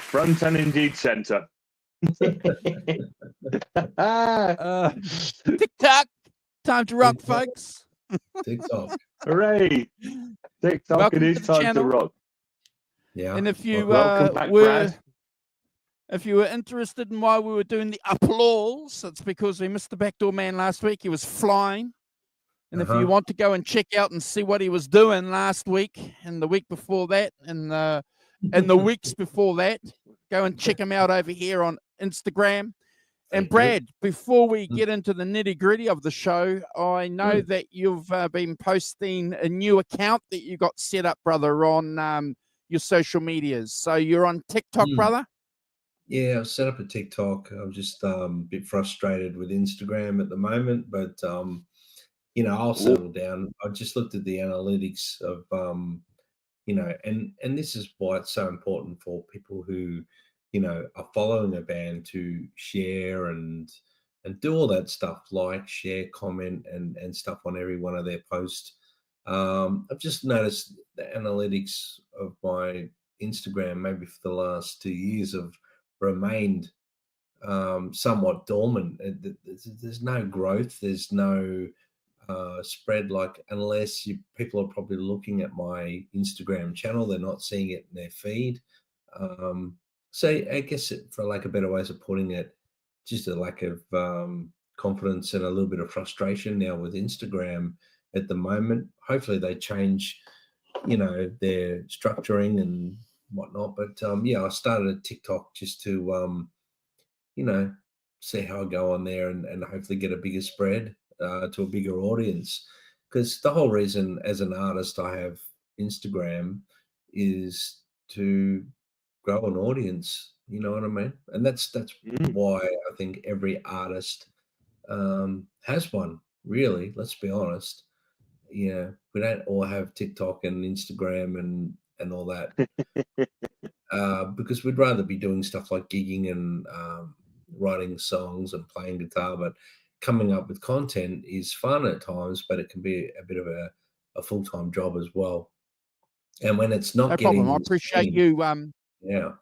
Front and indeed center. TikTok, time to rock, folks. TikTok. Hooray! TikTok, Welcome it is to the time channel. to rock. Yeah. And if you Welcome back, Brad. if you were interested in why we were doing the applause, it's because we missed the backdoor man last week. He was flying. And if you want to go and check out and see what he was doing last week and the week before that and the weeks before that, go and check him out over here on Instagram. And Brad, before we get into the nitty-gritty of the show, I know that you've been posting a new account that you got set up, brother, on your social medias. So you're on TikTok, brother? Yeah, I've set up a TikTok. I'm just a bit frustrated with Instagram at the moment, but you know, I'll settle down. I just looked at the analytics of you know, and this is why it's so important for people who, you know, are following a band to share and do all that stuff, like, share, comment, and stuff on every one of their posts. I've just noticed the analytics of my Instagram, maybe for the last 2 years, have remained somewhat dormant. There's no growth. There's no spread, like, unless people are probably looking at my Instagram channel, they're not seeing it in their feed. So I guess, for lack of better ways of putting it, just a lack of confidence and a little bit of frustration now with Instagram at the moment. Hopefully they change, you know, their structuring and whatnot. But yeah, I started a TikTok just to you know, see how I go on there and hopefully get a bigger spread to a bigger audience. Because the whole reason as an artist I have Instagram is to grow an audience, you know what I mean? And that's why I think every artist has one, really. Let's be honest. Yeah, we don't all have TikTok and Instagram and all that because we'd rather be doing stuff like gigging and writing songs and playing guitar, but coming up with content is fun at times, but it can be a bit of a full-time job as well. And when it's not No getting problem. I appreciate you. Yeah.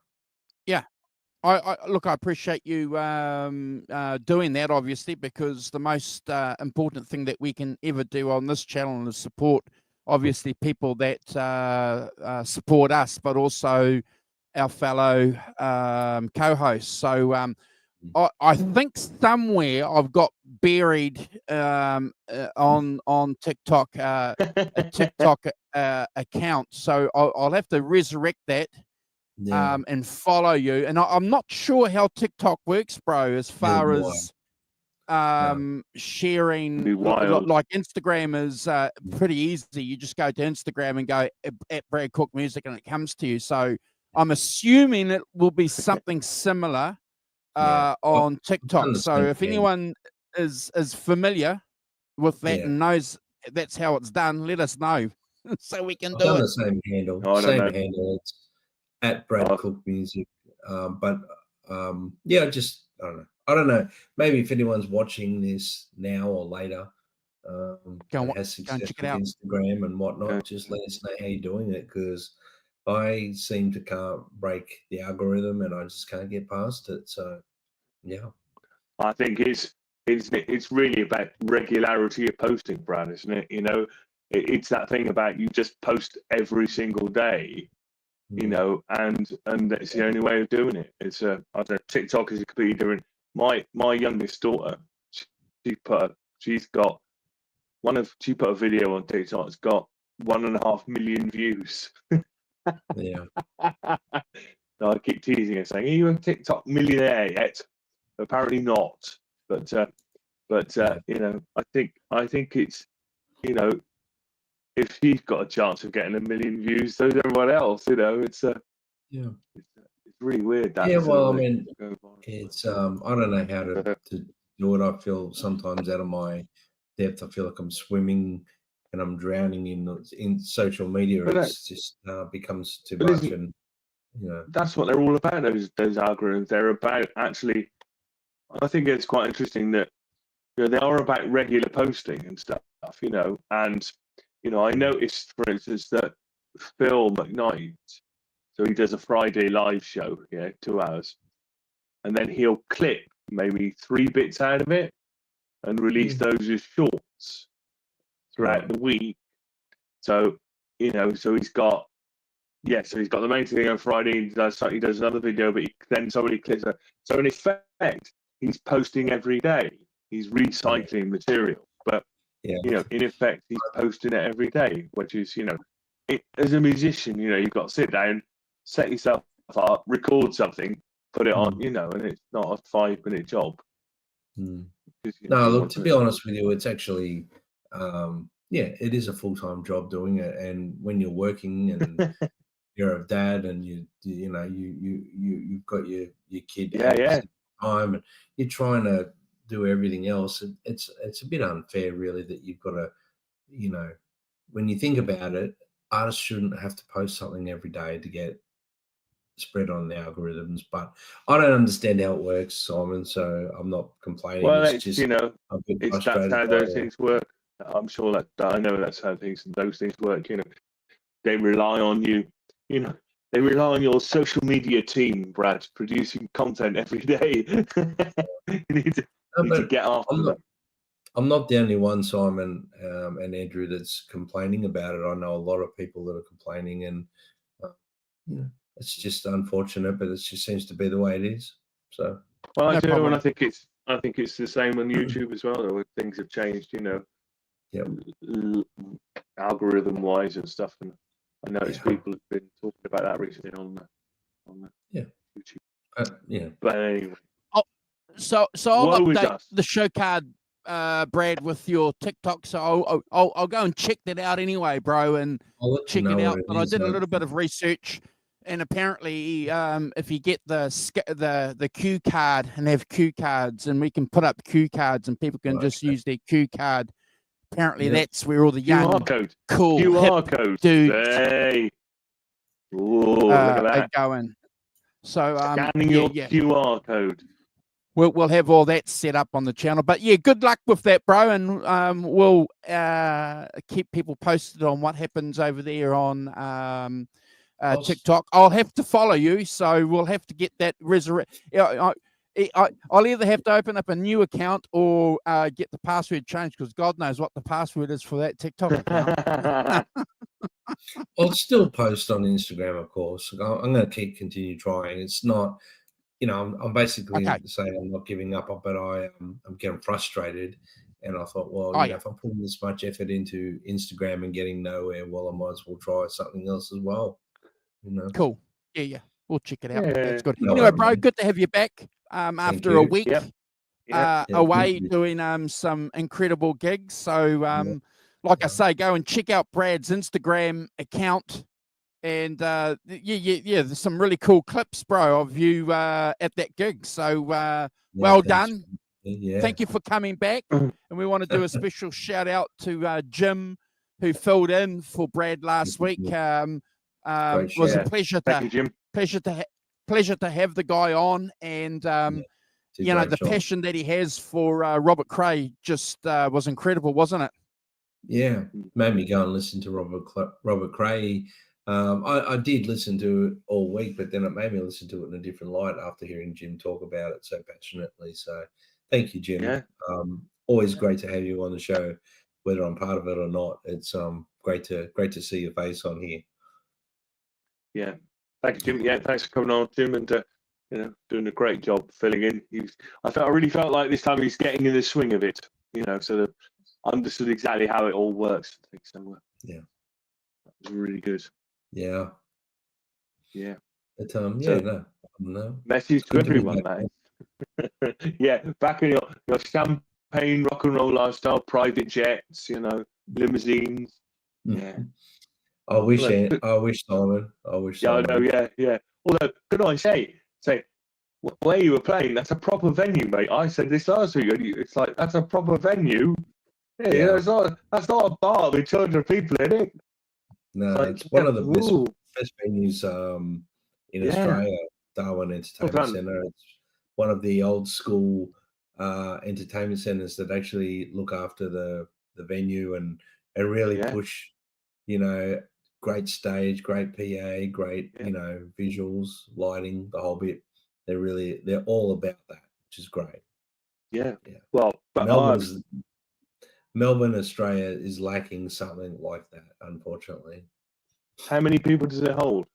I look, I appreciate you doing that, obviously, because the most important thing that we can ever do on this channel is support, obviously, people that support us, but also our fellow co-hosts. So I think somewhere I've got buried on TikTok a TikTok account, so I'll have to resurrect that. Yeah. And follow you. And I'm not sure how TikTok works, bro, as far as sharing. Like Instagram is pretty easy. You just go to Instagram and go at Brad Cook Music and it comes to you. So I'm assuming it will be something similar on TikTok. So if anyone is familiar with that and knows that's how it's done, let us know so we can do it. The same handle. Handle. It's at Brad Cook Music. But yeah, just I don't know. Maybe if anyone's watching this now or later, has success with Instagram and whatnot, just let us know how you're doing it, because I seem to can't break the algorithm and I just can't get past it. So yeah, I think it's really about regularity of posting, Brad, isn't it? You know, it's that thing about you just post every single day. You know, and that's the only way of doing it. It's I don't know, TikTok is completely different. My youngest daughter, she put a video on TikTok. It's got 1.5 million views. Yeah. So I keep teasing her, saying, "Are you a TikTok millionaire yet?" Apparently not. But you know, I think you know, if he's got a chance of getting 1 million views, so does everyone else. You know, it's it's really weird. That well, I mean, it's I don't know how to do it. I feel sometimes out of my depth. I feel like I'm swimming and I'm drowning in social media. It's just becomes too much, and that's what they're all about. Those algorithms. They're about actually. I think it's quite interesting that they are about regular posting and stuff. And I noticed, for instance, that Phil McKnight. So he does a Friday live show, 2 hours, and then he'll clip maybe 3 bits out of it and release those as shorts throughout the week. So so he's got the main thing on Friday. He does another video, but then somebody clicks it. So in effect, he's posting every day. He's recycling material, but in effect, he's posting it every day, which is as a musician, you've got to sit down, set yourself up, record something, put it on, and it's not a 5-minute job. No, look, to be honest with you, it's actually, it is a full-time job doing it. And when you're working and you're a dad and you've got your kid time and you're trying to do everything else, it's a bit unfair, really, that you've got to, when you think about it, artists shouldn't have to post something every day to get spread on the algorithms. But I don't understand how it works, Simon, so I'm not complaining. Well, it's just that's how those things work. I'm sure that I know that's how those things work. They rely on you. They rely on your social media team, Brad, producing content every day. You need to get after them. I'm not the only one, Simon and Andrew, that's complaining about it. I know a lot of people that are complaining, and it's just unfortunate, but it just seems to be the way it is. So, well, I do, and I think it's the same on YouTube as well. Though things have changed, algorithm-wise and stuff. And I noticed people have been talking about that recently on YouTube. But anyway. So I'll update the show card, Brad, with your TikTok. So I'll go and check that out anyway, bro, and check it out. But I did a little bit of research, and apparently, if you get the Q card and have Q cards, and we can put up Q cards, and people can just use their Q card. Apparently, that's where all the young, cool, QR code dudes look at that. are going. So scanning your QR code. We'll have all that set up on the channel. But good luck with that, bro, and we'll keep people posted on what happens over there on TikTok. I'll have to follow you, so we'll have to get that I'll either have to open up a new account or get the password changed, because God knows what the password is for that TikTok account. I'll still post on Instagram, of course. I'm going to continue trying. It's not, I'm basically saying I'm not giving up, but I'm getting frustrated. And I thought, well, if I'm putting this much effort into Instagram and getting nowhere, well, I might as well try something else as well. Cool. Yeah. We'll check it out. Yeah. That's good. Anyway, bro, good to have you back after a week away doing some incredible gigs. So, like I say, go and check out Brad's Instagram account. And there's some really cool clips, bro, of you at that gig. So well done. Thank you for coming back. And we want to do a special shout out to Jim, who filled in for Brad last week. It was a pleasure to have the guy on, and the passion that he has for Robert Cray just was incredible, wasn't it? Yeah, made me go and listen to Robert Cray. I did listen to it all week, but then it made me listen to it in a different light after hearing Jim talk about it so passionately. So thank you, Jim. Yeah. Always great to have you on the show, whether I'm part of it or not. It's great to see your face on here. Yeah. Thank you, Jim. Yeah, thanks for coming on, Jim, and doing a great job filling in. I really felt like this time he's getting in the swing of it, sort of understood exactly how it all works. I think so. Yeah. That was really good. Yeah. Yeah. But, no. Message to everyone, mate. Yeah, back in your champagne rock and roll lifestyle, private jets, limousines. Yeah. I wish, Simon. I wish. Yeah, I Simon. know. Yeah. Although, could I say, where you were playing, that's a proper venue, mate. I said this last week. It's like that's a proper venue. Yeah, you know, that's not a bar with 200 people in it. No, it's one of the best venues in Australia, Darwin Entertainment Centre. It's one of the old school entertainment centres that actually look after the venue and really push, you know, great stage, great PA, great, you know, visuals, lighting, the whole bit. They're all about that, which is great. Yeah. Well, but Melbourne, Australia is lacking something like that, unfortunately. How many people does it hold?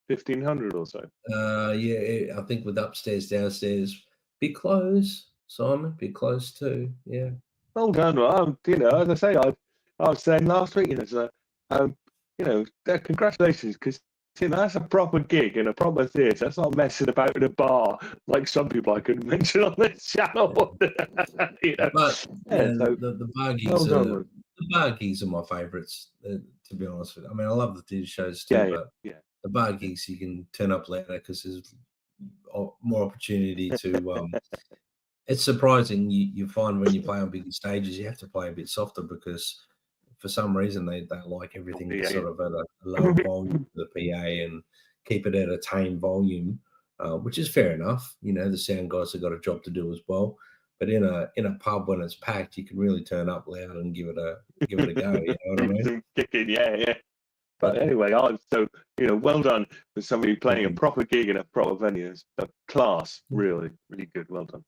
1,500 or so? Yeah, I think with upstairs, downstairs, bit close, Simon, bit close too. Yeah. Well done. You know, as I say, I was saying last week, you know, congratulations, because you know, that's a proper gig in a proper theatre. That's not messing about in a bar like some people I could mention on this channel. You know? But the bar gigs the bar gigs are my favourites, to be honest with you. I mean, I love the theatre shows too, but the bar gigs you can turn up louder because there's more opportunity to. It's surprising you find when you play on bigger stages, you have to play a bit softer because for some reason they like everything sort of at a lower volume for the PA and keep it at a tame volume, which is fair enough. You know, the sound guys have got a job to do as well. But in a pub when it's packed, you can really turn up loud and give it a go. You know what I mean? Kicking, yeah. But anyway, so you know, well done for somebody playing a proper gig in a proper venue. It's a class, really, really good. Well done.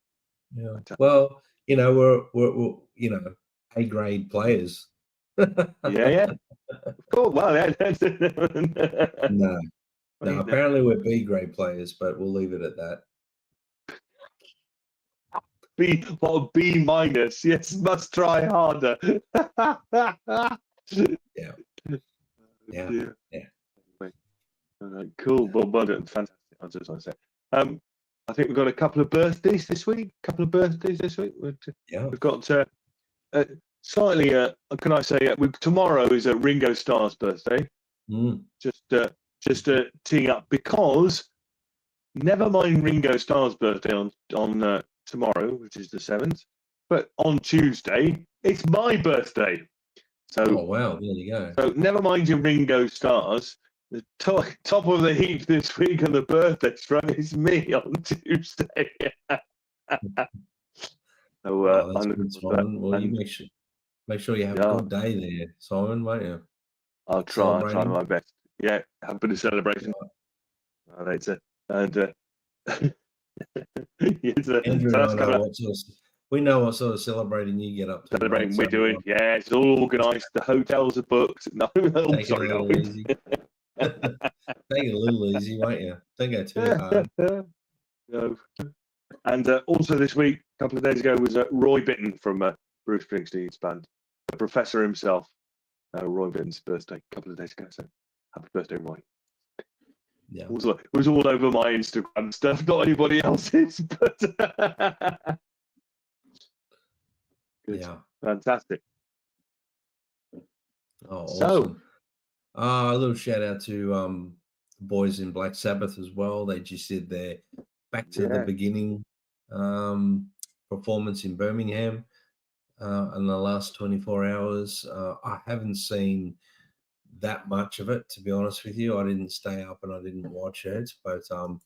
Yeah. Well, you know, we're you know, A-grade players. Yeah. Cool. Well, no. Apparently we're B-grade players, but we'll leave it at that. B minus. Yes, must try harder. Yeah. Cool. Well done. Fantastic. I just want to say. I think we've got a couple of birthdays this week. We've got slightly. Can I say? Tomorrow is Ringo Starr's birthday. Just teeing up, because never mind Ringo Starr's birthday on tomorrow, which is the 7th, but on Tuesday it's my birthday. So wow, there you go. So never mind your Ringo Starrs. The top of the heap this week on the birthday front is me on Tuesday. So that's good, Simon. Well, you make sure you have a good day there, Simon, won't you? I'll try my best. Yeah, have a bit of celebration. Later. And Andrew, we know what sort of celebrating you get up to. Celebrating we're doing. Yeah, it's all organised. The hotels are booked. No, Take it a little easy. Take it a little easy, won't you? Don't go too hard. No. And also this week, a couple of days ago, was Roy Bittan from Bruce Springsteen's band, the professor himself. Roy Bittan's birthday, a couple of days ago. So happy birthday, Roy. Yeah, it was all over my Instagram stuff, not anybody else's. But good. Yeah, fantastic. Oh, awesome. A little shout out to the boys in Black Sabbath as well. They just did their Back to the Beginning performance in Birmingham in the last 24 hours. I haven't seen that much of it, to be honest with you. I didn't stay up and I didn't watch it, but I'm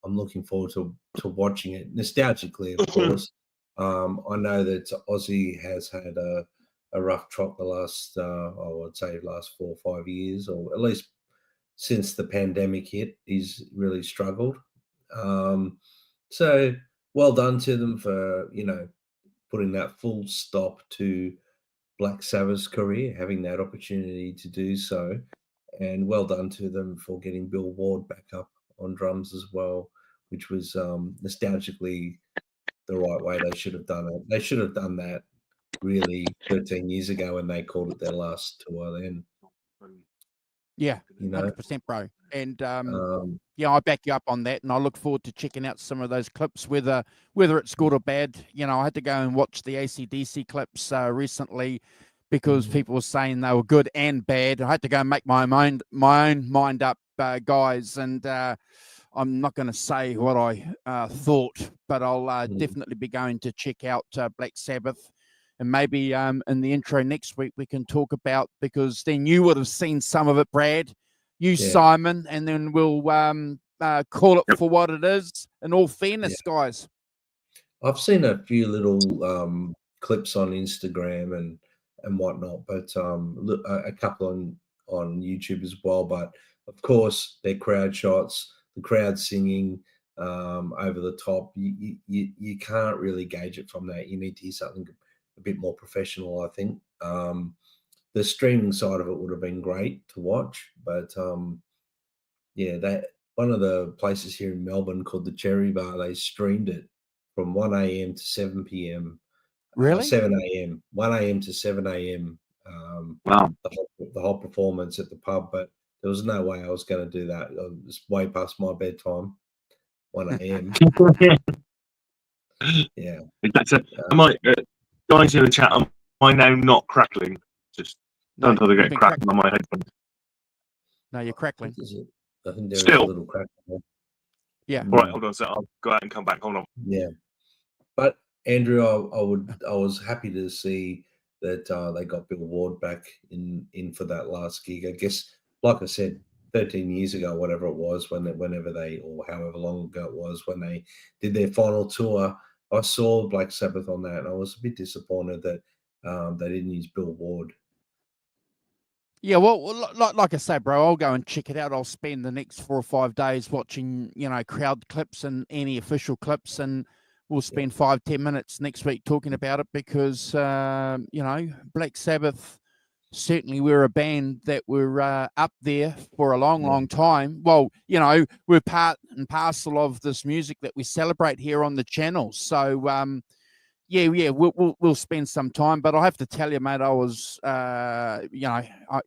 looking forward to watching it nostalgically, of course. I know that Ozzy has had a rough trot the last, I would say, last 4 or 5 years, or at least since the pandemic hit. He's really struggled. So well done to them for, you know, putting that full stop to Black Sabbath's career, having that opportunity to do so, and well done to them for getting Bill Ward back up on drums as well, which was nostalgically the right way they should have done it. They should have done that really 13 years ago when they called it their last tour then. Yeah, 100%, bro. And I back you up on that, and I look forward to checking out some of those clips, whether it's good or bad. You know, I had to go and watch the AC/DC clips recently because people were saying they were good and bad. I had to go and make my own mind up, guys, and I'm not going to say what I thought, but I'll definitely be going to check out Black Sabbath. And maybe in the intro next week we can talk about, because then you would have seen some of it, Brad, you, Simon, and then we'll call it for what it is. In all fairness, guys, I've seen a few little clips on Instagram and whatnot, but a couple on YouTube as well. But of course, they're crowd shots, the crowd singing over the top. You can't really gauge it from that. You need to hear something a bit more professional, I think. The streaming side of it would have been great to watch, but that one of the places here in Melbourne called the Cherry Bar, they streamed it from 1 a.m. to 7 p.m. Really? 7 a.m. 1 a.m. to 7 a.m. Wow. The whole performance at the pub, but there was no way I was going to do that. It was way past my bedtime. 1 a.m. Yeah. Am I, guys in the chat, am I now not crackling? Just don't try to get crackling on my headphones. No, you're crackling. I think there Still is a little crack. Yeah. All right, hold on a second. I'll go out and come back. Hold on. Yeah. But Andrew, I was happy to see that they got Bill Ward back in for that last gig. I guess, like I said, 13 years ago, whatever it was, whenever they, or however long ago it was, when they did their final tour, I saw Black Sabbath on that, and I was a bit disappointed that they didn't use Bill Ward. Yeah, well, like I say, bro, I'll go and check it out. I'll spend the next 4 or 5 days watching, crowd clips and any official clips, and we'll spend 5-10 minutes next week talking about it, because, Black Sabbath, certainly we're a band that were up there for a long, long time. Well, we're part and parcel of this music that we celebrate here on the channel. So, we'll spend some time. But I have to tell you, mate, I was,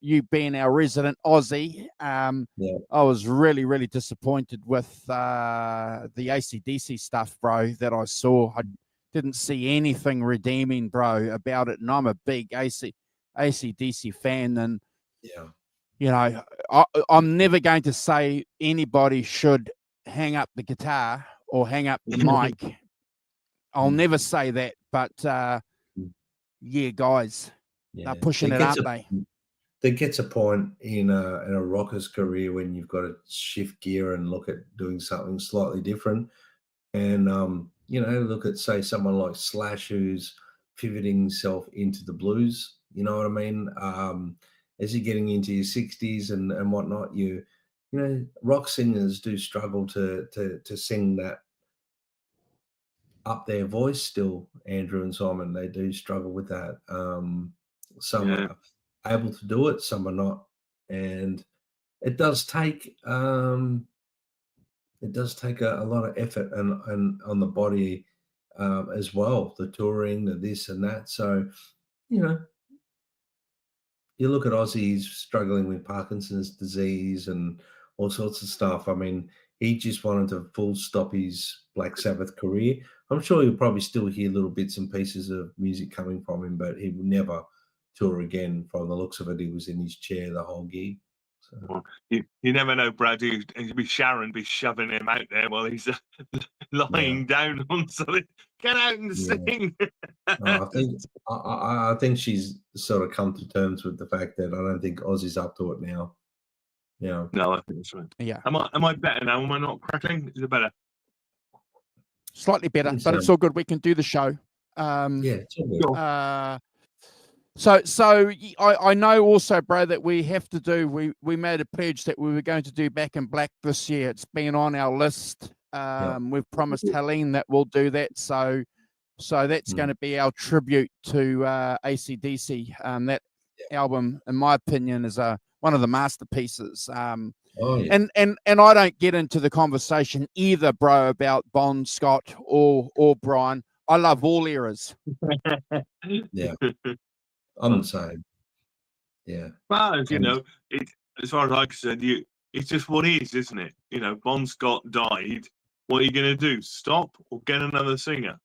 you being our resident Aussie, I was really, really disappointed with the AC/DC stuff, bro, that I saw. I didn't see anything redeeming, bro, about it. And I'm a big AC/DC fan, and I'm never going to say anybody should hang up the guitar or hang up the mic. I'll never say that, but guys, they're pushing it, aren't they? There gets a point in a rocker's career when you've got to shift gear and look at doing something slightly different. And look at, say, someone like Slash, who's pivoting himself into the blues. You know what I mean? As you're getting into your 60s and whatnot, rock singers do struggle to sing that up their voice still. Andrew and Simon, they do struggle with that. Some are able to do it, some are not, and it does take a lot of effort and on the body as well, the touring, the this and that. So you look at Aussies struggling with Parkinson's disease and all sorts of stuff. I mean, he just wanted to full stop his Black Sabbath career. I'm sure you'll probably still hear little bits and pieces of music coming from him, but he will never tour again. From the looks of it, he was in his chair the whole gig. So. Well, you never know, Brad. Sharon be shoving him out there while he's lying down on something. Get out and sing. I think she's sort of come to terms with the fact that I don't think Ozzy's up to it now. Yeah. No, I think that's right. Yeah. Am I better now? Am I not crackling? Is it better? Slightly better, but it's all good. We can do the show. It's all good. So I know also, bro, that we have to do. We made a pledge that we were going to do Back in Black this year. It's been on our list. We've promised Helene that we'll do that. So that's going to be our tribute to AC/DC. That album, in my opinion, is one of the masterpieces. And I don't get into the conversation either, bro, about Bon Scott or Brian. I love all eras. Yeah. I'm the same. Yeah. Well, as far as I'm concerned, it's just what is, isn't it? Bon Scott died. What are you going to do? Stop or get another singer?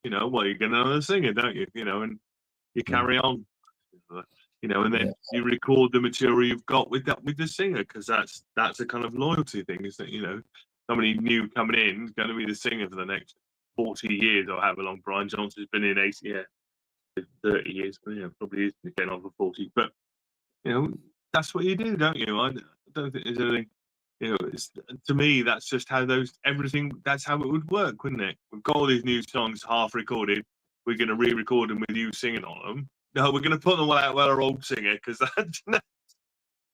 You get another singer, don't you? And you carry on. you know, and then you record the material you've got with the singer, because that's a kind of loyalty thing, isn't it? You know, somebody new coming in is going to be the singer for the next 40 years or however long Brian Johnson's been in ACF. 30 years, but yeah, probably is getting on for 40. But you know, that's what you do, don't you? I don't think there's anything. You know, to me, that's just how everything. That's how it would work, wouldn't it? We've got all these new songs half recorded. We're going to re-record them with you singing on them. No, we're going to put them all out with our old singer, because that.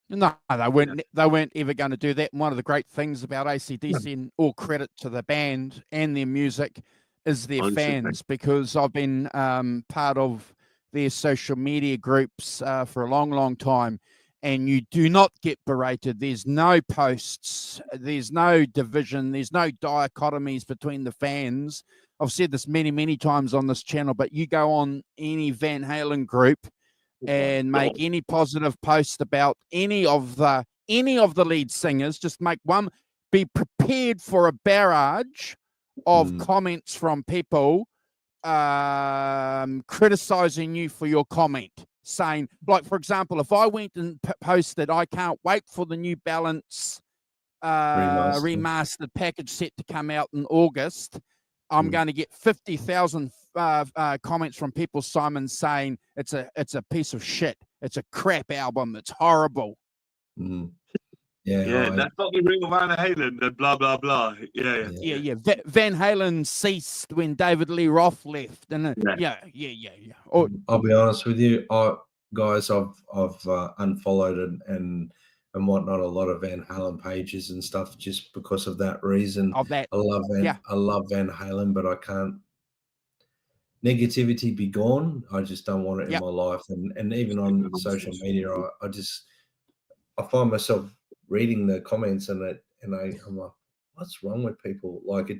No, they weren't. They weren't ever going to do that. And one of the great things about AC/DC, and all credit to the band and their music, is their fans, because I've been part of their social media groups for a long, long time, and you do not get berated. There's no posts. There's no division. There's no dichotomies between the fans. I've said this many, many times on this channel, but you go on any Van Halen group and make any positive post about any of the lead singers, just make one, be prepared for a barrage of comments from people criticizing you for your comment, saying, like, for example, if I went and posted, I can't wait for the New Balance remastered package set to come out in August, I'm going to get 50,000 comments from people, Simon, saying it's a piece of shit. It's a crap album. It's horrible. Yeah, that's not the real Van Halen. The blah blah blah. Yeah. Van Halen ceased when David Lee Roth left, and yeah. I'll be honest with you, I've unfollowed and whatnot a lot of Van Halen pages and stuff just because of that reason. Of that, I love Van Halen, but I can't. Negativity be gone. I just don't want it in my life, and even on social media, I find myself reading the comments and I'm like, what's wrong with people? Like it,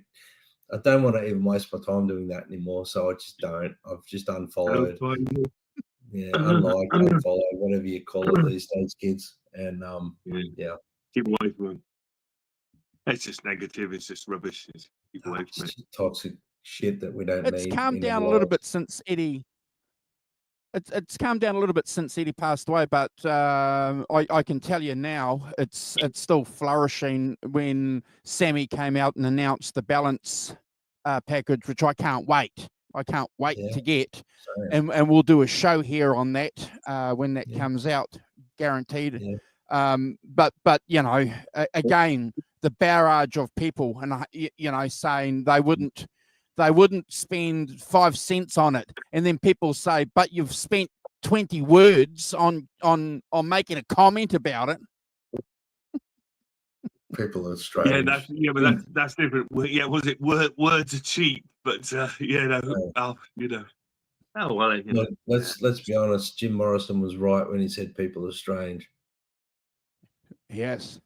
I don't want to even waste my time doing that anymore. So I just don't. I've just unfollowed. Unlike, unfollow, whatever you call it these days, kids. And keep away from it. It's just negative. It's just rubbish. Keep away from it. Toxic shit that we don't need. It's calmed down a little bit since Eddie. It's calmed down a little bit since Eddie passed away, but I can tell you now, it's still flourishing. When Sammy came out and announced the Balance package, which I can't wait. I can't wait to get, and we'll do a show here on that when that comes out, guaranteed. But you know, again, the barrage of people, and you know, saying they wouldn't spend 5 cents on it, and then people say, but you've spent 20 words on making a comment about it. People are strange. But that's different. Yeah, was it words are cheap? But oh well. Look, let's be honest. Jim Morrison was right when he said people are strange. Yes.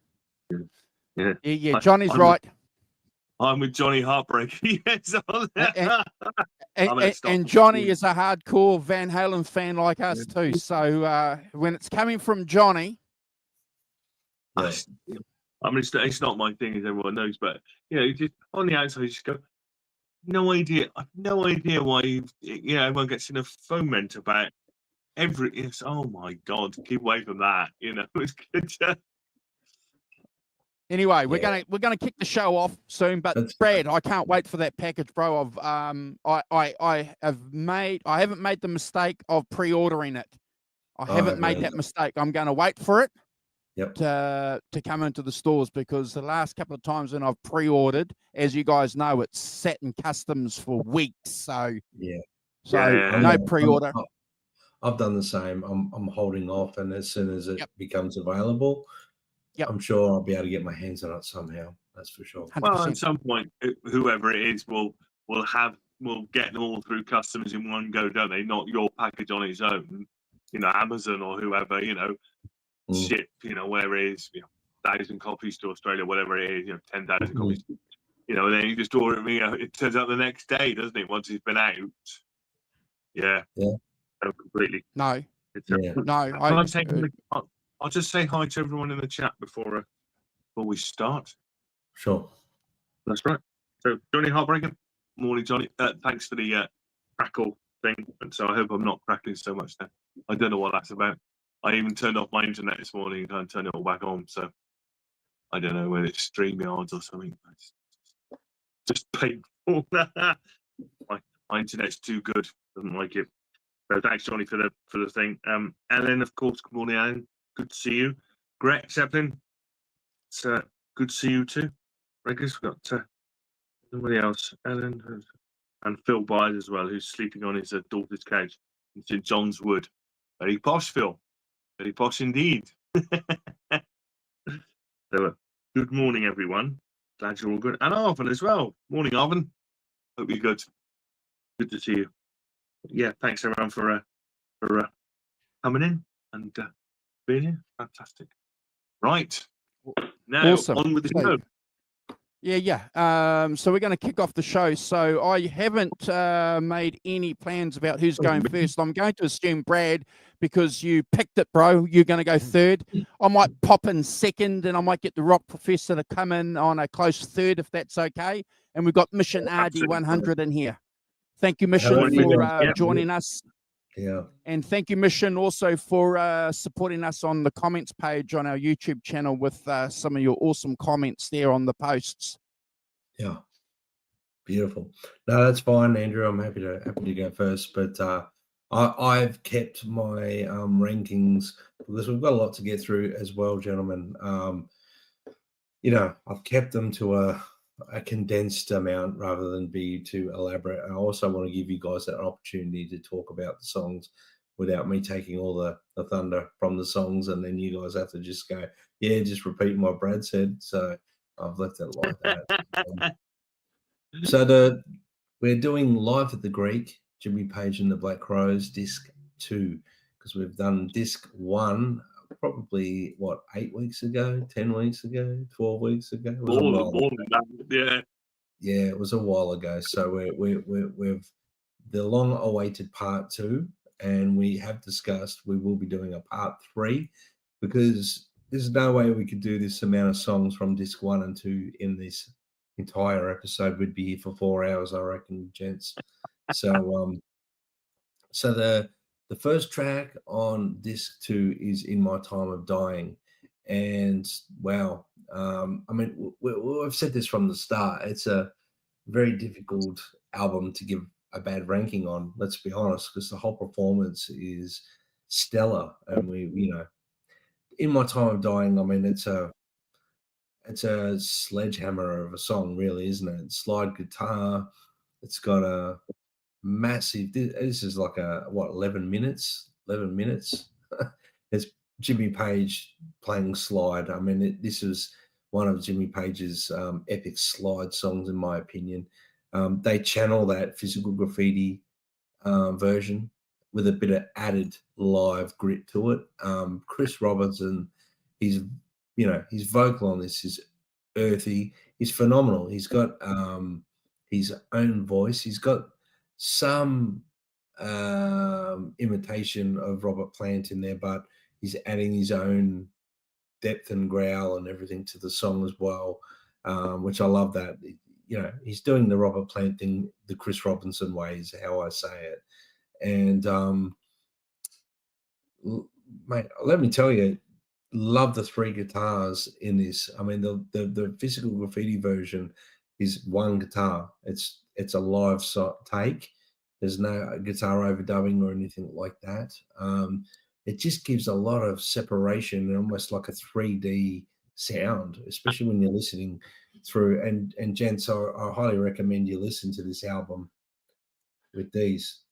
Yeah. Johnny's right. I'm with Johnny Heartbreak. Yes. And Johnny is a hardcore Van Halen fan like us too. So when it's coming from Johnny, I mean, it's not my thing, as everyone knows, but you know, just on the outside, you just go, no idea. I've no idea why everyone gets in a foment about oh my God, keep away from that. You know, it's good. Anyway, we're gonna kick the show off soon, but Brad, I can't wait for that package, bro. I haven't made the mistake of pre-ordering it. I haven't made that mistake. I'm going to wait for it to come into the stores, because the last couple of times when I've pre-ordered, as you guys know, it's sat in customs for weeks. So no pre-order. I've done the same. I'm holding off, and as soon as it becomes available, I'm sure I'll be able to get my hands on it somehow. That's for sure. 100%. Well, at some point, whoever it is will get them all through customs in one go, don't they? Not your package on its own. You know, Amazon or whoever. You know, ship. You know, where it is. 1,000 copies to Australia, whatever it is. 10,000 copies. You know, and then you just order it. It turns out the next day, doesn't it? Once it's been out. Yeah. No, completely. No. I'll just say hi to everyone in the chat before we start. Sure. That's right. So, Johnny Heartbreaker, morning, Johnny. Thanks for the crackle thing. And so I hope I'm not crackling so much now. I don't know what that's about. I even turned off my internet this morning and turned it all back on. So I don't know whether it's StreamYards or something. It's just painful. my internet's too good. Doesn't like it. So thanks, Johnny, for the thing. Ellen, of course. Good morning, Ellen. Good to see you. Greg Zeppelin. It's good to see you too. Regulars, we've got somebody else. Ellen and Phil Byers as well, who's sleeping on his daughter's couch in St John's Wood. Very posh, Phil. Very posh indeed. So, good morning, everyone. Glad you're all good. And Arvin as well. Morning, Arvin. Hope you're good. Good to see you. Yeah, thanks everyone for coming in and being here. Fantastic. Right. Now, Awesome. on with the show. Yeah. So we're going to kick off the show. So I haven't made any plans about who's going first. I'm going to assume Brad, because you picked it, bro. You're going to go third. I might pop in second, and I might get the Rock Professor to come in on a close third, if that's okay. And we've got Mission RD100 in here. Thank you, Mission, for joining us. Yeah. And thank you, Mission, also for supporting us on the comments page on our YouTube channel with some of your awesome comments there on the posts. Yeah. Beautiful. No, that's fine, Andrew. I'm happy to go first, but I've kept my rankings because we've got a lot to get through as well, gentlemen. I've kept them to a condensed amount rather than be too elaborate. I also want to give you guys that opportunity to talk about the songs without me taking all the thunder from the songs, and then you guys have to just go, yeah, just repeat what Brad said. So I've left it like that. So we're doing Live at the Greek, Jimmy Page and the Black Crowes, disc 2, because we've done disc 1 probably 8 weeks ago, 10 weeks ago, 12 weeks ago. It was more than that. Yeah, it was a while ago. So we've the long-awaited part 2, and we have discussed we will be doing a part 3, because there's no way we could do this amount of songs from disc 1 and 2 in this entire episode. We'd be here for 4 hours, I reckon, gents. So so the first track on disc 2 is In My Time of Dying. And wow, I mean, we've said this from the start. It's a very difficult album to give a bad ranking on, let's be honest, because the whole performance is stellar. And In My Time of Dying, I mean, it's a sledgehammer of a song, really, isn't it? Slide guitar. It's got a massive. This is like 11 minutes. 11 minutes. It's Jimmy Page playing slide. I mean, this is one of Jimmy Page's epic slide songs, in my opinion. They channel that Physical Graffiti version with a bit of added live grit to it. Chris Robinson, his vocal on this is earthy. He's phenomenal. He's got his own voice. He's got some imitation of Robert Plant in there, but he's adding his own depth and growl and everything to the song as well, which I love that. He's doing the Robert Plant thing the Chris Robinson way, is how I say it. And mate, let me tell you, love the 3 guitars in this. I mean, the Physical Graffiti version is 1 guitar. It's a live take. There's no guitar overdubbing or anything like that. It just gives a lot of separation and almost like a 3D sound, especially when you're listening through. And gents, I highly recommend you listen to this album with these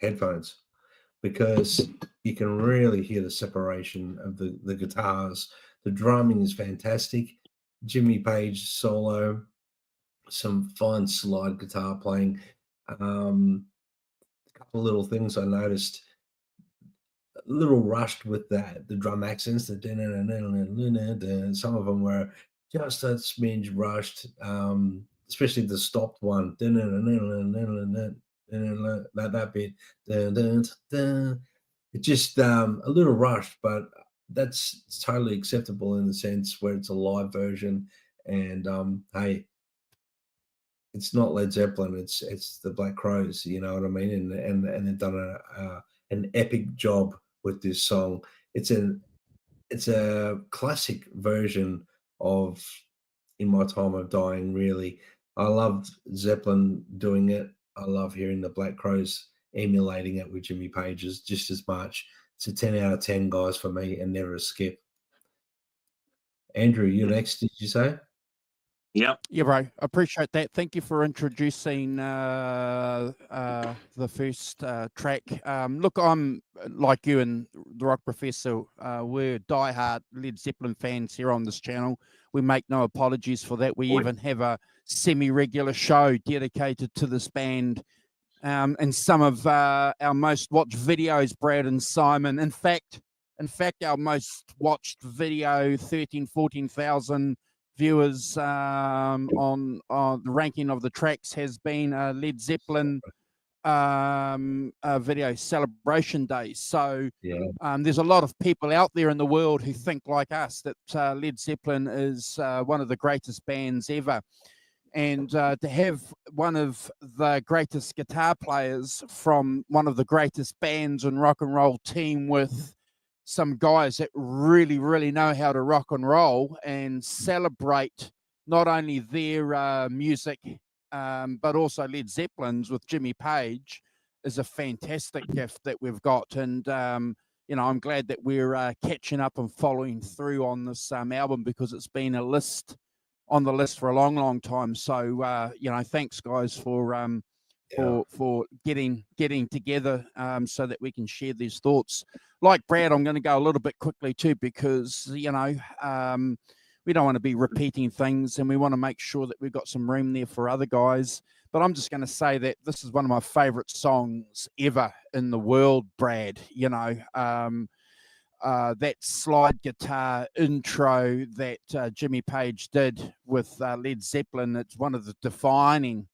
headphones, because you can really hear the separation of the guitars. The drumming is fantastic. Jimmy Page solo, some fine slide guitar playing. A couple of little things I noticed, a little rushed with the drum accents. Some of them were just a smidge rushed, especially the stopped one. That bit, it just a little rushed, but that's totally acceptable in the sense where it's a live version. And hey, it's not Led Zeppelin, it's the Black Crowes, you know what I mean? And they've done an an epic job with this song. It's a classic version of In My Time of Dying, really. I loved Zeppelin doing it. I love hearing the Black Crowes emulating it with Jimmy Page's just as much. It's a 10 out of 10, guys, for me, and never a skip. Andrew, you next, did you say? Yep. Yeah, bro. Appreciate that. Thank you for introducing the first track. Look, I'm like you and the Rock Professor. We're diehard Led Zeppelin fans here on this channel. We make no apologies for that. We even have a semi-regular show dedicated to this band. And some of our most watched videos, Brad and Simon. In fact, our most watched video, 14,000 viewers on the ranking of the tracks, has been a Led Zeppelin video, Celebration Day. So there's a lot of people out there in the world who think like us that Led Zeppelin is one of the greatest bands ever. And to have one of the greatest guitar players from one of the greatest bands and rock and roll team with some guys that really, really know how to rock and roll and celebrate not only their music, but also Led Zeppelin's with Jimmy Page is a fantastic gift that we've got. And, you know, I'm glad that we're catching up and following through on this album, because it's been on the list for a long, long time. So, you know, thanks guys for getting together so that we can share these thoughts. Like Brad, I'm going to go a little bit quickly too, because, you know, we don't want to be repeating things, and we want to make sure that we've got some room there for other guys. But I'm just going to say that this is one of my favorite songs ever in the world, Brad. You know, that slide guitar intro that Jimmy Page did with Led Zeppelin, it's one of the defining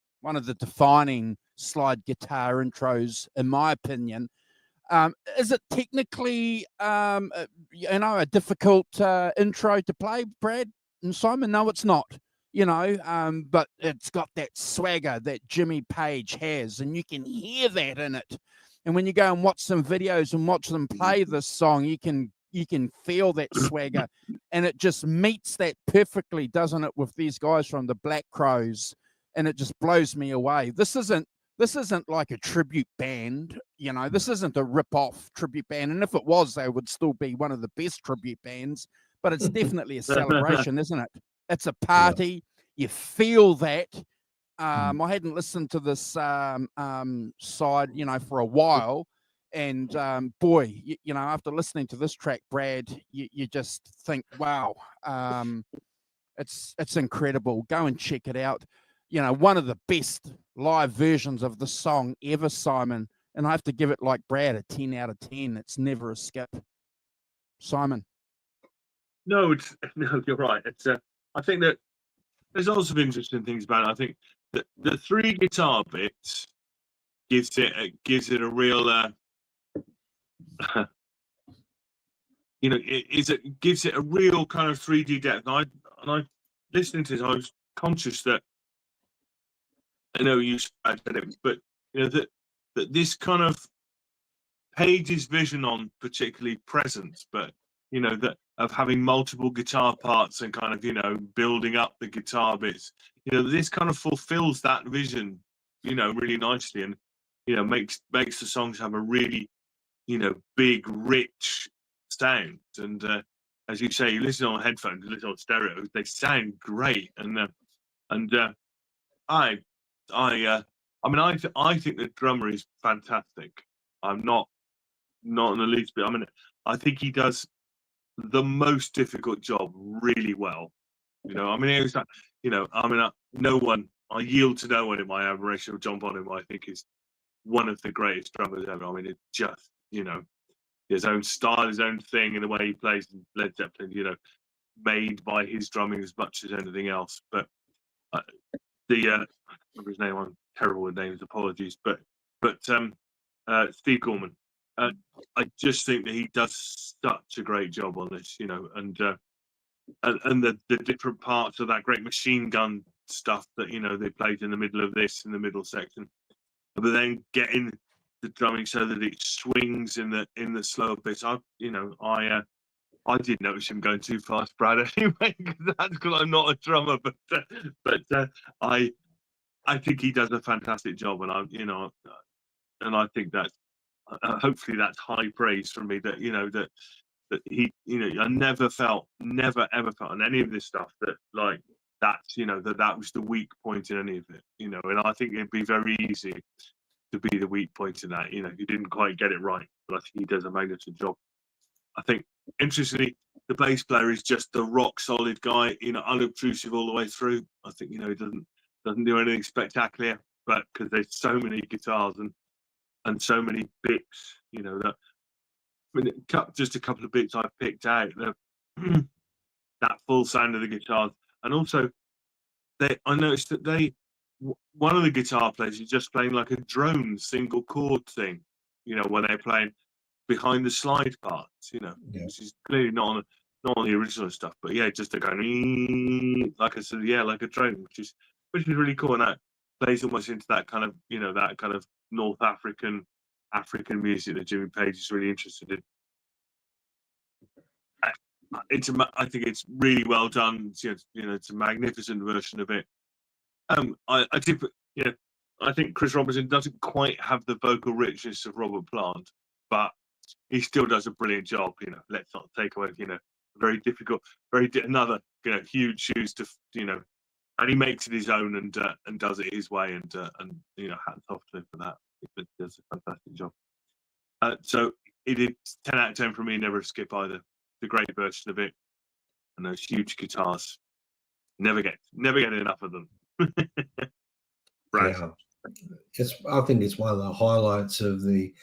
slide guitar intros, in my opinion. Is it technically, you know, a difficult intro to play, Brad and Simon? No, it's not. You know, but it's got that swagger that Jimmy Page has, and you can hear that in it. And when you go and watch some videos and watch them play this song, you can feel that swagger, and it just meets that perfectly, doesn't it, with these guys from the Black Crowes? And it just blows me away. This isn't like a tribute band, you know. This isn't a rip-off tribute band, and if it was, they would still be one of the best tribute bands. But it's definitely a celebration, isn't it? It's a party. You feel that. I hadn't listened to this side, you know, for a while, and boy, you know, after listening to this track, Brad, you just think, wow, it's incredible. Go and check it out. You know, one of the best live versions of the song ever, Simon. And I have to give it, like Brad, a 10 out of 10. It's never a skip. Simon. No, you're right. It's I think that there's lots of interesting things about it. I think that the three guitar bits gives it a real you know, it gives it a real kind of 3D depth. And I listening to this, I was conscious that, I know you said it, but you know that this kind of Page's vision on particularly Presence, but you know, that of having multiple guitar parts and kind of, you know, building up the guitar bits, you know, this kind of fulfills that vision, you know, really nicely, and you know, makes the songs have a really, you know, big, rich sound. And as you say, you listen on headphones, you listen on stereo, they sound great. And I mean, I think the drummer is fantastic. I'm not in the least bit. I mean, I think he does the most difficult job really well. You know, I mean, it was like, you know, I mean, I yield to no one in my admiration of John Bonham. I think is one of the greatest drummers ever. I mean, it just, you know, his own style, his own thing, and the way he plays Led Zeppelin, you know, made by his drumming as much as anything else. But I remember his name. I'm terrible with names. Apologies. But Steve Gorman. I just think that he does such a great job on this, you know, and the different parts of that great machine gun stuff that, you know, they played in the middle of this, in the middle section, but then getting drumming so that it swings in the slower bits. I did notice him going too fast, Brad. Anyway, that's because I'm not a drummer, but I think he does a fantastic job, and I think that's hopefully that's high praise from me. That that he, I never ever felt on any of this stuff that like that's that was the weak point in any of it. And I think it'd be very easy to be the weak point in that. He didn't quite get it right, but I think he does a magnificent job. I think, interestingly, the bass player is just the rock solid guy, unobtrusive all the way through. I think, he doesn't do anything spectacular, but because there's so many guitars and so many bits, that just a couple of bits I picked out, that full sound of the guitars, and also I noticed that one of the guitar players is just playing like a drone single chord thing, when they're playing behind the slide parts, which is clearly not on the original stuff, but yeah, just a going like I said, like a drone, which is really cool, and that plays almost into that kind of that kind of North African music that Jimmy Page is really interested in. I think it's really well done. It's a magnificent version of it. I think Chris Robinson doesn't quite have the vocal richness of Robert Plant, but he still does a brilliant job. Let's not take away, very difficult, another, huge shoes to, and he makes it his own and does it his way, and hats off to him for that. He does a fantastic job. So it did 10 out of 10 for me. Never a skip either. The great version of it, and those huge guitars. Never get enough of them. Right. Yeah. I think it's one of the highlights of the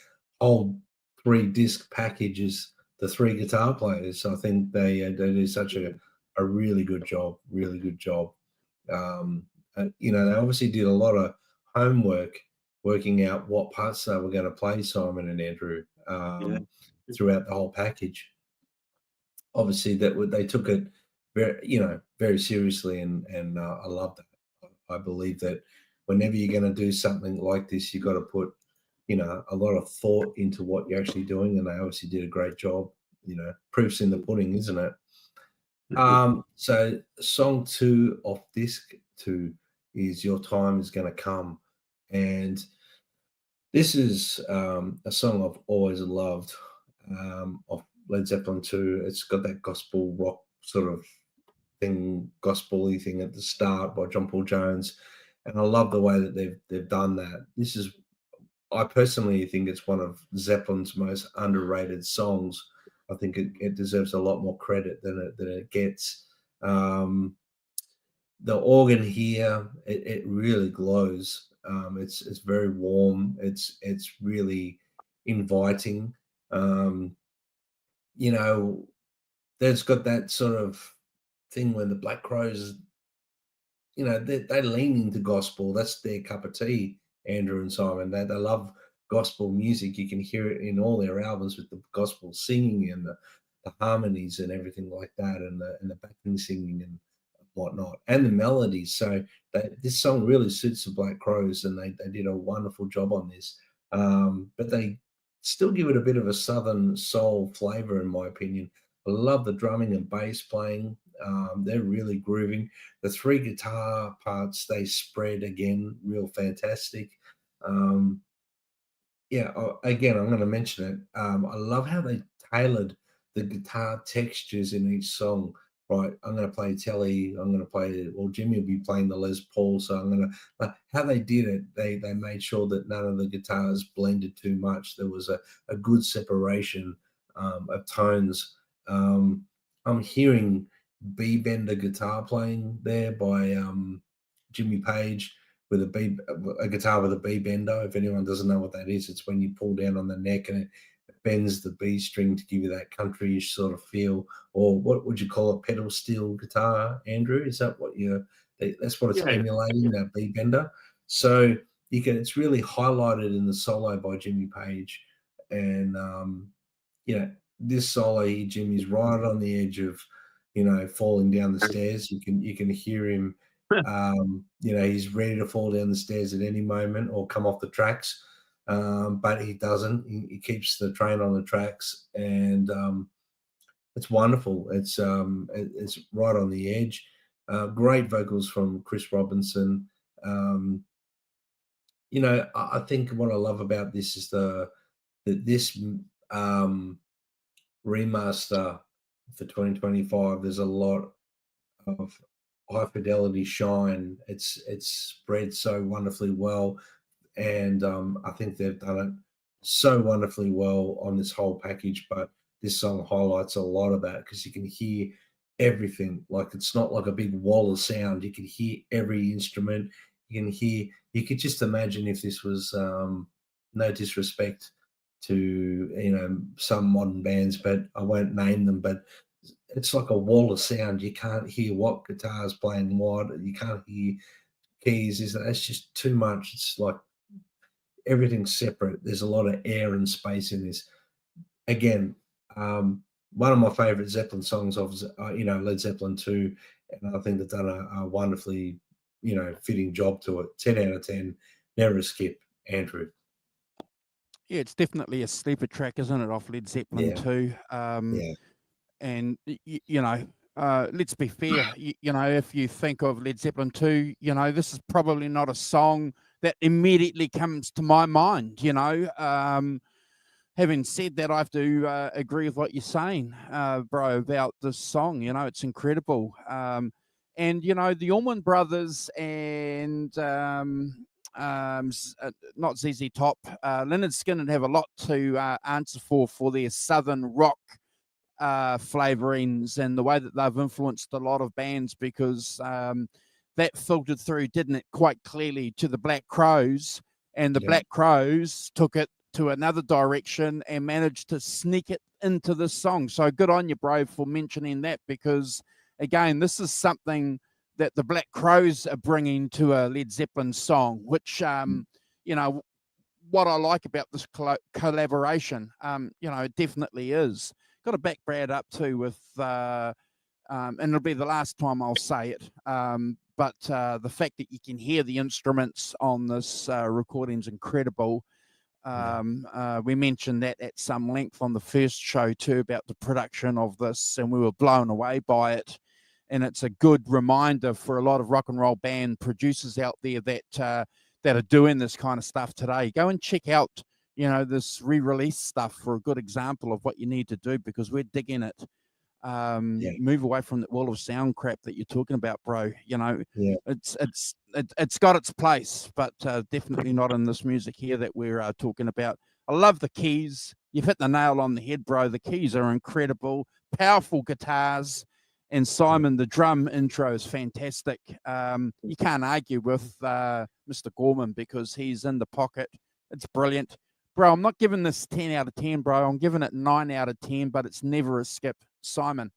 whole 3-disc package is the 3 guitar players. I think they do such a really good job. Really good job. They obviously did a lot of homework working out what parts they were going to play, Simon and Andrew, throughout the whole package. Obviously, they took it very seriously, and I love that. I believe that whenever you're going to do something like this, you've got to put a lot of thought into what you're actually doing, and they obviously did a great job. Proof's in the pudding, isn't it? So song 2 off disc 2 is Your Time Is Gonna Come, and this is a song I've always loved of Led Zeppelin 2. It's got that gospel rock sort of thing, gospel-y thing at the start by John Paul Jones, and I love the way that they've done that. I personally think it's one of Zeppelin's most underrated songs. I think it deserves a lot more credit than it gets. The organ here, it really glows. It's very warm. It's really inviting. There's got that sort of thing when the Black Crowes, they lean into gospel. That's their cup of tea, Andrew and Simon. They love gospel music. You can hear it in all their albums with the gospel singing and the harmonies and everything like that, and the backing singing and whatnot, and the melodies. So this song really suits the Black Crowes, and they did a wonderful job on this. But they still give it a bit of a Southern soul flavor, in my opinion. I love the drumming and bass playing. They're really grooving. The 3 guitar parts, they spread again, real fantastic. Again, I'm going to mention it. I love how they tailored the guitar textures in each song. Right, I'm going to play Telly. I'm going to play. Well, Jimmy will be playing the Les Paul. So I'm going to. How they did it, they made sure that none of the guitars blended too much. There was a good separation of tones. I'm hearing B bender guitar playing there by Jimmy Page with a guitar with a B bender. If anyone doesn't know what that is, it's when you pull down on the neck and it bends the B string to give you that countryish sort of feel. Or what would you call a pedal steel guitar, Andrew? Is that what that's what it's emulating, that B bender? So it's really highlighted in the solo by Jimmy Page. And this solo here, Jimmy's right on the edge of falling down the stairs. You can hear him. He's ready to fall down the stairs at any moment or come off the tracks. but he doesn't. He keeps the train on the tracks, and it's wonderful. It's right on the edge. Great vocals from Chris Robinson. You know, I think what I love about this is that this remaster for 2025. There's a lot of high fidelity shine. It's spread so wonderfully well, and I think they've done it so wonderfully well on this whole package. But this song highlights a lot of that because you can hear everything. Like, it's not like a big wall of sound. You can hear every instrument. You can hear. You could just imagine if this was no disrespect to some modern bands, but I won't name them. But it's like a wall of sound. You can't hear what guitar's playing what. You can't hear keys. It's just too much. It's like everything's separate. There's a lot of air and space in this. Again, one of my favorite Zeppelin songs of Led Zeppelin 2, and I think they've done a wonderfully fitting job to it. 10 out of 10. Never a skip. Andrew. Yeah, it's definitely a sleeper track, isn't it, off Led Zeppelin 2? Yeah. And let's be fair. If you think of Led Zeppelin 2, this is probably not a song that immediately comes to my mind. Having said that, I have to agree with what you're saying, bro, about this song. It's incredible. And the Allman Brothers and not ZZ Top, Lynyrd Skynyrd have a lot to answer for their southern rock flavorings and the way that they've influenced a lot of bands, because that filtered through, didn't it, quite clearly to the Black Crowes, and the Black Crowes took it to another direction and managed to sneak it into this song. So good on you, bro, for mentioning that, because again, this is something that the Black Crowes are bringing to a Led Zeppelin song, which what I like about this collaboration, it definitely is. Got to back Brad up too with, and it'll be the last time I'll say it, but the fact that you can hear the instruments on this recording is incredible. We mentioned that at some length on the first show too, about the production of this, and we were blown away by it. And it's a good reminder for a lot of rock and roll band producers out there that are doing this kind of stuff today. Go and check out, this re-release stuff for a good example of what you need to do, because we're digging it. Move away from that wall of sound crap that you're talking about, bro. It's got its place, but definitely not in this music here that we're talking about. I love the keys. You've hit the nail on the head, bro. The keys are incredible, powerful guitars. And Simon, the drum intro is fantastic. You can't argue with Mr. Gorman, because he's in the pocket. It's brilliant. Bro, I'm not giving this 10 out of 10, bro. I'm giving it 9 out of 10, but it's never a skip. Simon.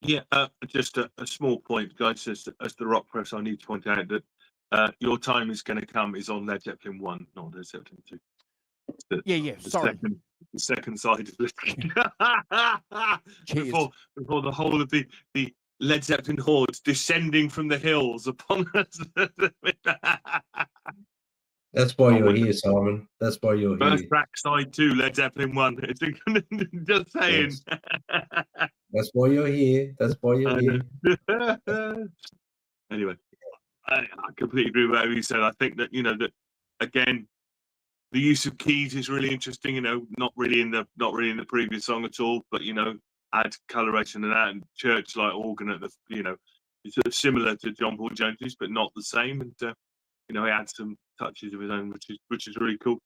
Yeah, just a small point, guys. As the rock press, I need to point out that Your Time Is Gonna Come is on Led Zeppelin 1, not Led Zeppelin 2. Sorry. The second side of it. before the whole of the Led Zeppelin hordes descending from the hills upon us. That's why you're here, Simon. That's why you're here. First track, side 2, Led Zeppelin 1. It's just saying. Yes. That's why you're here. That's why you're here. Anyway, I completely agree with what you said. I think that that again, the use of keys is really interesting. Not really in the previous song at all, but add coloration and that, and church like organ at the it's sort of similar to John Paul Jones's, but not the same. And he adds some touches of his own, which is really cool.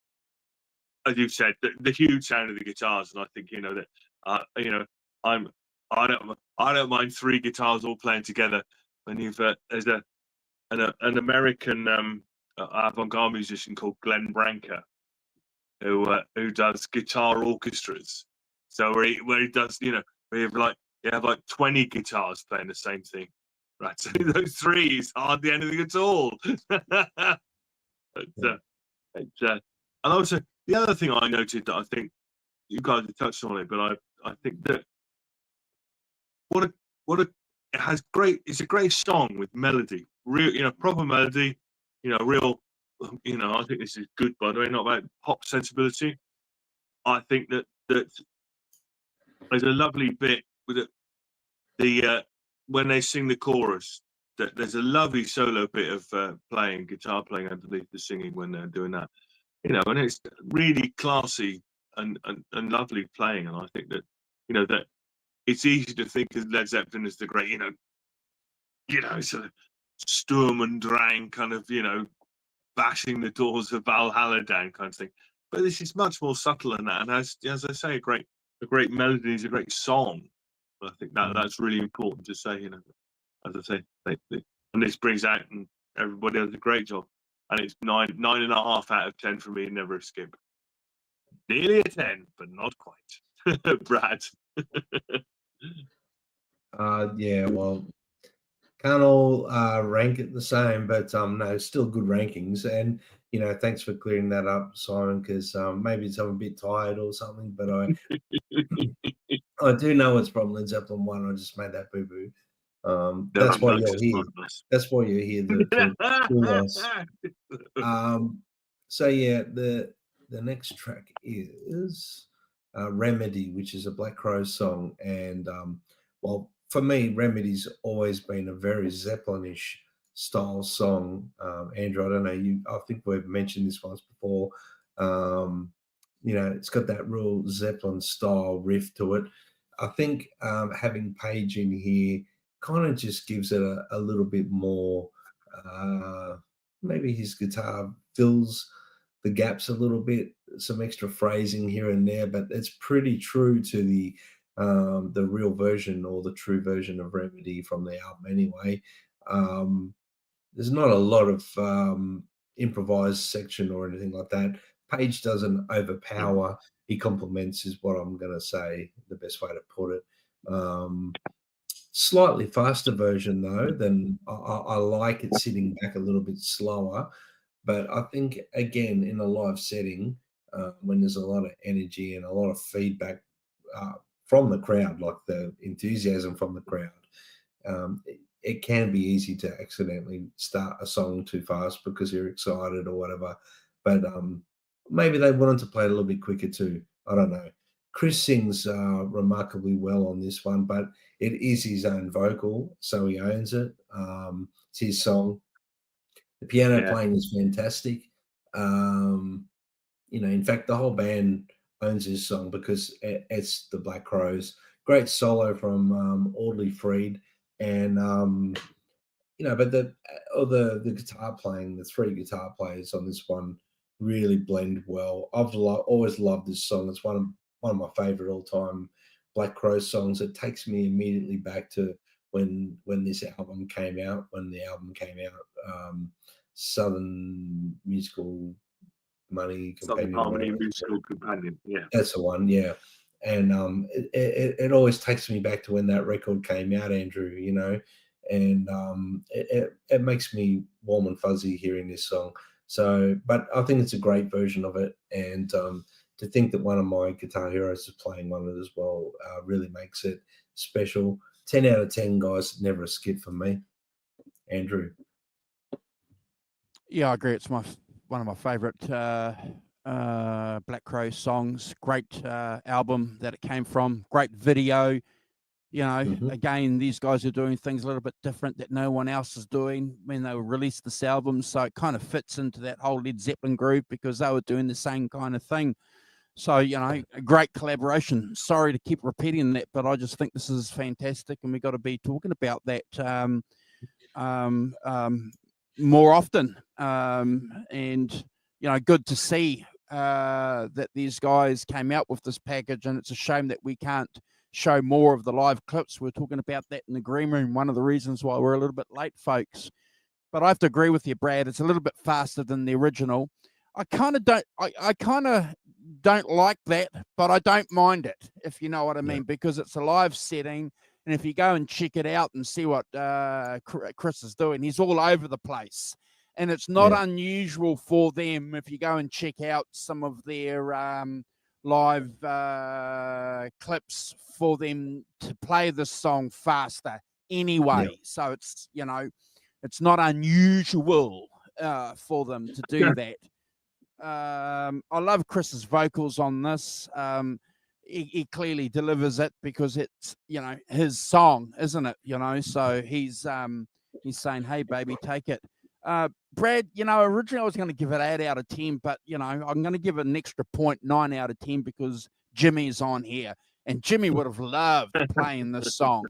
As you've said, the huge sound of the guitars, and I think that I don't mind 3 guitars all playing together. When there's an American avant-garde musician called Glenn Branca, who does guitar orchestras. So where he does, you have like 20 guitars playing the same thing, right? So those 3 is hardly anything at all. And also the other thing I noted that I think you guys have touched on it, but I think that it's a great song with melody, real, proper melody, real I think this is good, by the way, not about pop sensibility. I think that there's a lovely bit with the when they sing the chorus. That there's a lovely solo bit of guitar playing underneath the singing when they're doing that. And it's really classy and lovely playing. And I think that that it's easy to think of Led Zeppelin as the great sort of Sturm und Drang kind of bashing the doors of Valhalla down kind of thing. But this is much more subtle than that, and as I say, a great melody is a great song. I think that's really important to say. As I say, and this brings out, and everybody does a great job. And it's 9.5 out of 10 for me. Never a skip. Nearly a 10, but not quite. Brad. Yeah, well, can't all rank it the same, but no, still good rankings. And thanks for clearing that up, Simon, because maybe I'm a bit tired or something, but I do know it's from Led Zeppelin 1. I just made that boo-boo. That's why you're here. That's why you're here to school us. So yeah, the next track is Remedy, which is a Black Crowes song. And well, for me, Remedy's always been a very Zeppelinish style song. Andrew, I don't know, I think we've mentioned this once before. It's got that real Zeppelin style riff to it. I think having Page in here kind of just gives it a little bit more. Maybe his guitar fills the gaps a little bit, some extra phrasing here and there, but it's pretty true to the real version, or the true version of Remedy from the album anyway. There's not a lot of improvised section or anything like that. Page doesn't overpower. He complements, is what I'm going to say, the best way to put it. Slightly faster version, though, than I like it sitting back a little bit slower. But I think, again, in a live setting, when there's a lot of energy and a lot of feedback from the crowd, like the enthusiasm from the crowd, it can be easy to accidentally start a song too fast because you're excited or whatever. But maybe they wanted to play it a little bit quicker too. I don't know. Chris sings remarkably well on this one, but it is his own vocal, so he owns it. It's his song. The piano playing is fantastic. In fact, the whole band owns this song because it's the Black Crowes. Great solo from Audley Freed, and but the guitar playing, the three guitar players on this one really blend well. I've always loved this song. It's one of my favorite all-time Black Crowes songs. It takes me immediately back to when this album came out. Southern Musical Money Companion. Southern Harmony Musical Companion. Yeah, that's the one. Yeah, and it always takes me back to when that record came out, Andrew. And it makes me warm and fuzzy hearing this song. So, but I think it's a great version of it, and to think that one of my guitar heroes is playing on it as well really makes it special. 10 out of 10, guys. Never a skip for me. Andrew. Yeah, I agree. It's one of my favorite Black Crowes songs. Great album that it came from. Great video. Again, these guys are doing things a little bit different that no one else is doing when they released this album. So it kind of fits into that whole Led Zeppelin group because they were doing the same kind of thing. So, a great collaboration. Sorry to keep repeating that, but I just think this is fantastic, and we got to be talking about that more often. And, good to see that these guys came out with this package, and it's a shame that we can't show more of the live clips. We're talking about that in the green room, one of the reasons why we're a little bit late, folks. But I have to agree with you, Brad. It's a little bit faster than the original. I kind of don't like that, but I don't mind it, if you know what I mean, because it's a live setting. And if you go and check it out and see what Chris is doing, he's all over the place. And it's not unusual for them, if you go and check out some of their live clips, for them to play this song faster anyway. So it's, it's not unusual for them to do that. I love Chris's vocals on this. He clearly delivers it because it's, you know, his song, isn't it? You know, so he's saying, "Hey, baby, take it." Brad, you know, originally I was going to give it 8 out of 10, but, you know, I'm going to give it an extra 0.9 out of 10 because Jimmy's on here, and Jimmy would have loved playing this song.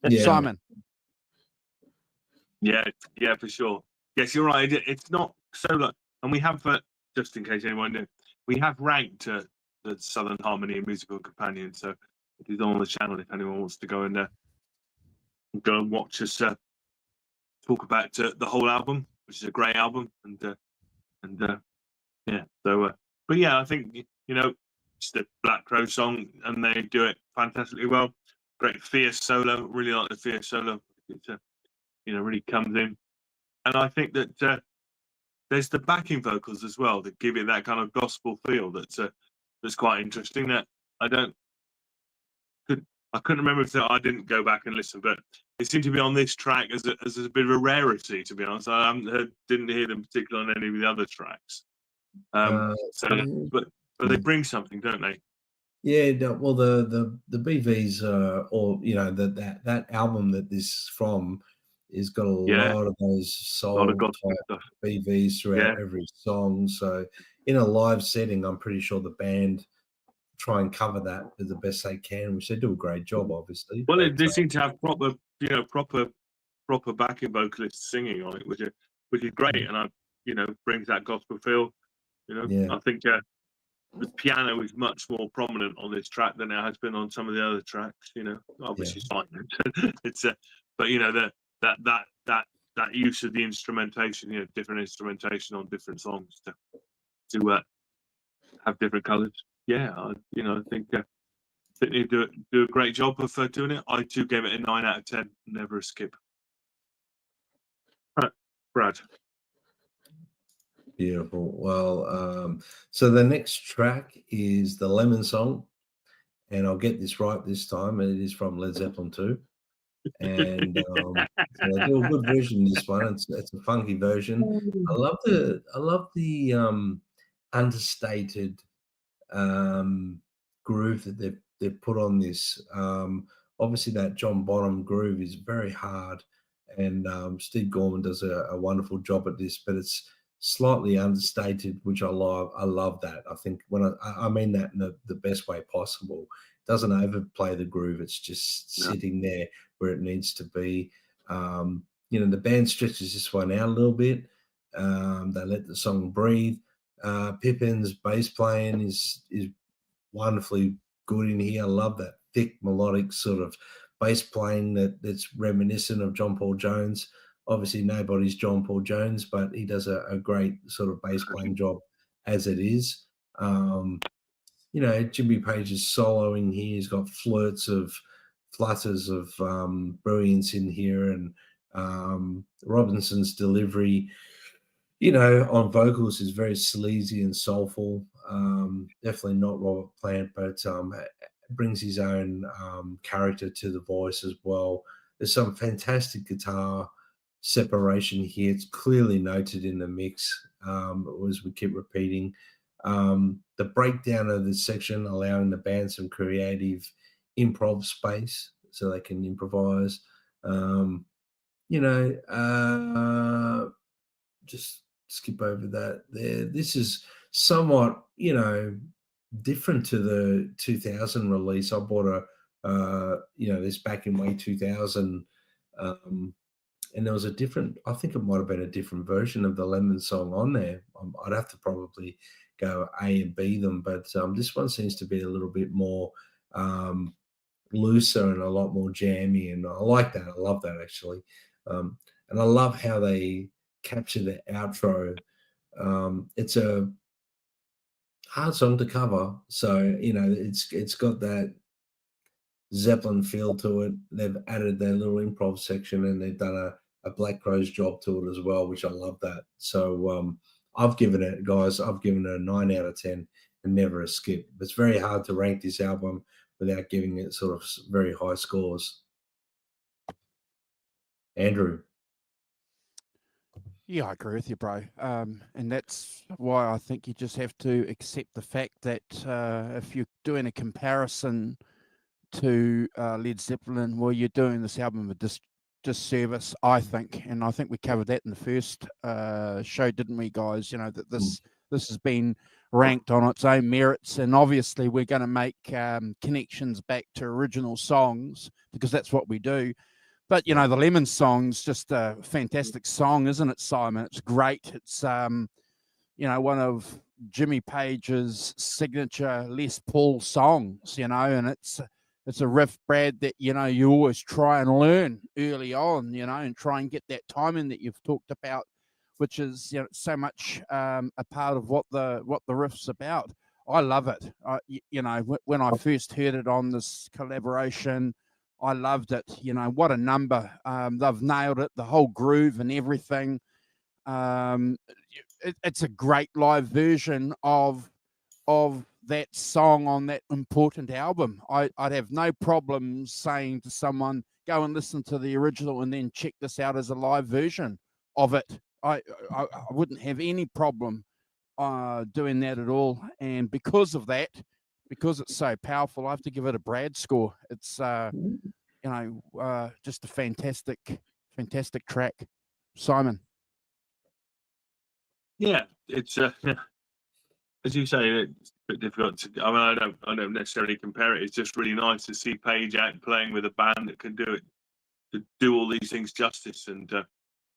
Yeah. Simon. Yeah, for sure. Yes, you're right. It's not so like, and we have, just in case anyone knew, we have ranked the Southern Harmony and Musical Companion, so it is on the channel if anyone wants to go and watch us talk about the whole album, which is a great album, and yeah. So, but yeah, I think, you know, it's the Black Crow song, and they do it fantastically well. Great fierce solo. Really like the fierce solo. It's you know, really comes in, and I think that there's the backing vocals as well that give it that kind of gospel feel that's quite interesting. That I couldn't remember if I didn't go back and listen, but it seemed to be on this track as a bit of a rarity, to be honest. I didn't hear them particularly on any of the other tracks. But they bring something, don't they? Yeah, no, well, the BVs, or you know, that album that this is from, has got a lot of those soul type stuff. BVs throughout every song. So in a live setting, I'm pretty sure the band try and cover that as the best they can, which they do a great job, obviously. Well, they seem to have proper backing vocalists singing on it, which is great, and brings that gospel feel. You know, I think the piano is much more prominent on this track than it has been on some of the other tracks. You know, obviously it's fine. It's but you know, that use of the instrumentation, you know, different instrumentation on different songs to have different colours. Yeah, I think they do a great job of doing it. I too gave it a 9 out of 10. Never a skip. Brad. Beautiful. Well, so the next track is the Lemon Song, and I'll get this right this time. It is from Led Zeppelin 2, and so they do a good version of this one. It's a funky version. I love the understated groove that they've put on this. Obviously, that John Bonham groove is very hard, and Steve Gorman does a wonderful job at this, but it's slightly understated, which I love. I love that. I think when I mean that in the best way possible. It doesn't overplay the groove. It's just sitting there where it needs to be. The band stretches this one out a little bit. They let the song breathe. Pippin's bass playing is wonderfully good in here. I love that thick melodic sort of bass playing that's reminiscent of John Paul Jones. Obviously, nobody's John Paul Jones, but he does a great sort of bass playing job as it is. Jimmy Page is soloing here. He's got flutters of brilliance in here, and Robinson's delivery, on vocals is very sleazy and soulful. Definitely not Robert Plant, but brings his own character to the voice as well. There's some fantastic guitar separation here. It's clearly noted in the mix, as we keep repeating. The breakdown of this section allowing the band some creative improv space so they can improvise. Just skip over that there. This is somewhat, different to the 2000 release. I bought this back in May 2000. And there was I think it might have been a different version of the Lemon Song on there. I'd have to probably go A and B them, but this one seems to be a little bit more looser and a lot more jammy, and I like that. I love that, actually. And I love how they capture the outro. It's a hard song to cover, so it's got that Zeppelin feel to it. They've added their little improv section, and they've done a Black Crowes job to it as well, which I love that. So I've given it a 9 out of 10 and never a skip. It's very hard to rank this album without giving it sort of very high scores. Andrew. Yeah, I agree with you, bro. And that's why I think you just have to accept the fact that if you're doing a comparison to Led Zeppelin, well, you're doing this album a disservice, I think. And I think we covered that in the first show, didn't we, guys? You know, that this has been ranked on its own merits. And obviously, we're going to make connections back to original songs because that's what we do. But, you know, the Lemon song's just a fantastic song, isn't it, Simon? It's great. It's, you know, one of Jimmy Page's signature Les Paul songs, you know, and it's a riff, Brad, that, you know, you always try and learn early on, you know, and try and get that timing that you've talked about, which is, you know, so much a part of what the riff's about. I love it. You know, when I first heard it on this collaboration, I loved it. You know, what a number. They've nailed it, the whole groove and everything. It's a great live version of that song on that important album. I'd have no problem saying to someone, go and listen to the original and then check this out as a live version of it. I wouldn't have any problem doing that at all. And because of that, because it's so powerful, I have to give it a Brad score. It's you know, just a fantastic track. Simon. Yeah, it's as you say, it's a bit difficult to. I mean, I don't necessarily compare it. It's just really nice to see Page out playing with a band that can do it, to do all these things justice, and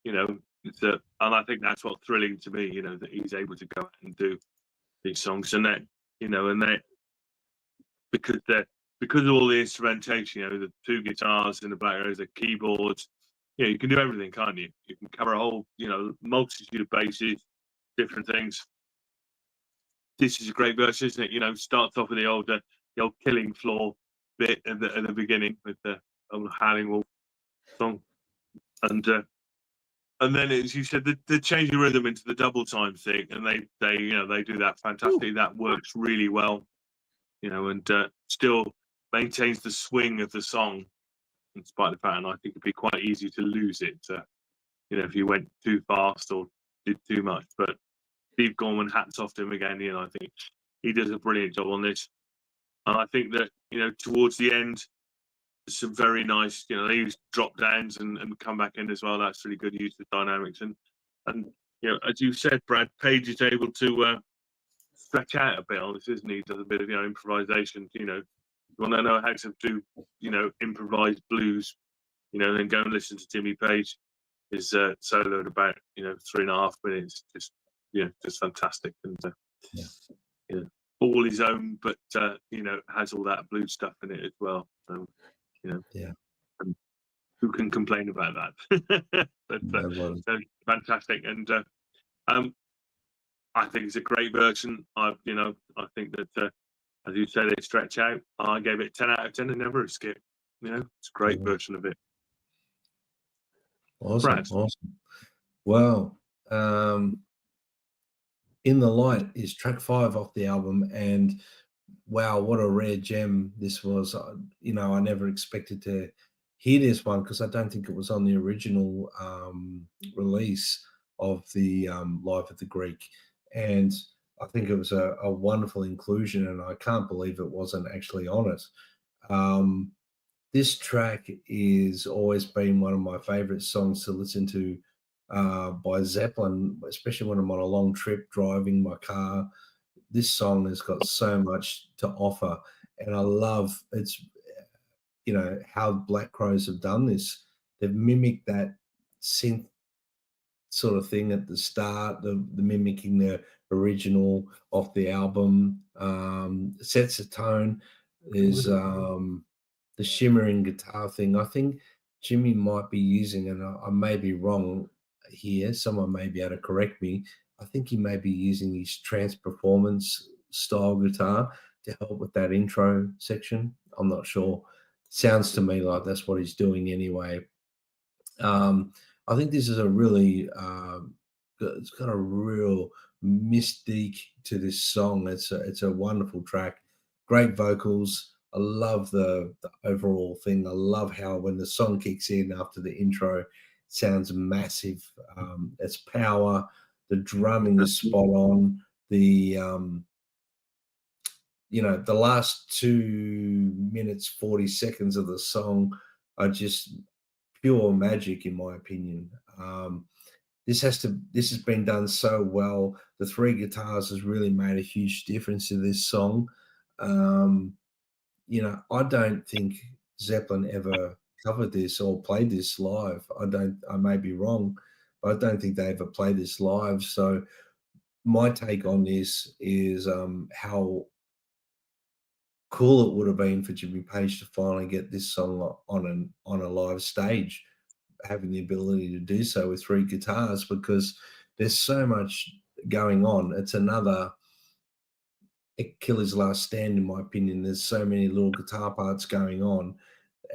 you know, it's and I think that's what's thrilling to me. You know, that he's able to go out and do these songs, and that, you know, and that because of all the instrumentation, you know, the two guitars and the black rose, the keyboards. Yeah, you can do everything, can't you? You can cover a whole, you know, multitude of bases, different things. This is a great verse, isn't it? You know, starts off with the old Killing Floor bit at the beginning with the old Howling Wolf song, and then, as you said, the change of rhythm into the double time thing, and they you know, they do that fantastically. That works really well, you know, and still maintains the swing of the song in spite of the fact. And I think it'd be quite easy to lose it, you know, if you went too fast or did too much. But Steve Gorman, hats off to him again. You know, I think he does a brilliant job on this. And I think that, you know, towards the end, some very nice, you know, they use drop downs and come back in as well. That's really good use of dynamics. And you know, as you said, Brad, Page is able to stretch out a bit on this, isn't he? Does a bit of, you know, improvisation. You know, you want to know how to do, you know, improvised blues, you know, then go and listen to Jimmy Page. His solo at about, you know, 3.5 minutes. Just, yeah, just fantastic. And you know, all his own, but you know, has all that blues stuff in it as well. So, you know, and who can complain about that? But so fantastic. And I think it's a great version. You know, I think that as you said, they stretch out. I gave it 10 out of 10 and never a skip. You know, it's a great version of it. Awesome, Brad. Awesome. Well, In the Light is track 5 off the album, and wow, what a rare gem this was. You know, I never expected to hear this one because I don't think it was on the original release of the Live at the Greek, and I think it was a wonderful inclusion, and I can't believe it wasn't actually on it. This track is always been one of my favorite songs to listen to by Zeppelin, especially when I'm on a long trip driving my car. This song has got so much to offer, and I love it's, you know, how Black Crowes have done this. They've mimicked that synth sort of thing at the start, the mimicking the original off the album, sets a tone. There's the shimmering guitar thing. I think Jimmy might be using, and I may be wrong here, someone may be able to correct me, I think he may be using his trance performance style guitar to help with that intro section. I'm not sure. Sounds to me like that's what he's doing anyway. I think this is a really, it's got a real mystique to this song. It's a wonderful track, great vocals. I love the overall thing. I love how when the song kicks in after the intro, sounds massive. It's power. The drumming is spot on. The the last 2 minutes 40 seconds of the song are just pure magic, in my opinion. This has been done so well. The 3 guitars has really made a huge difference to this song. I don't think Zeppelin ever covered this or played this live. I may be wrong, but I don't think they ever played this live. So my take on this is how cool it would have been for Jimmy Page to finally get this song on a live stage, having the ability to do so with 3 guitars, because there's so much going on. It's another Achilles' last stand, in my opinion. There's so many little guitar parts going on,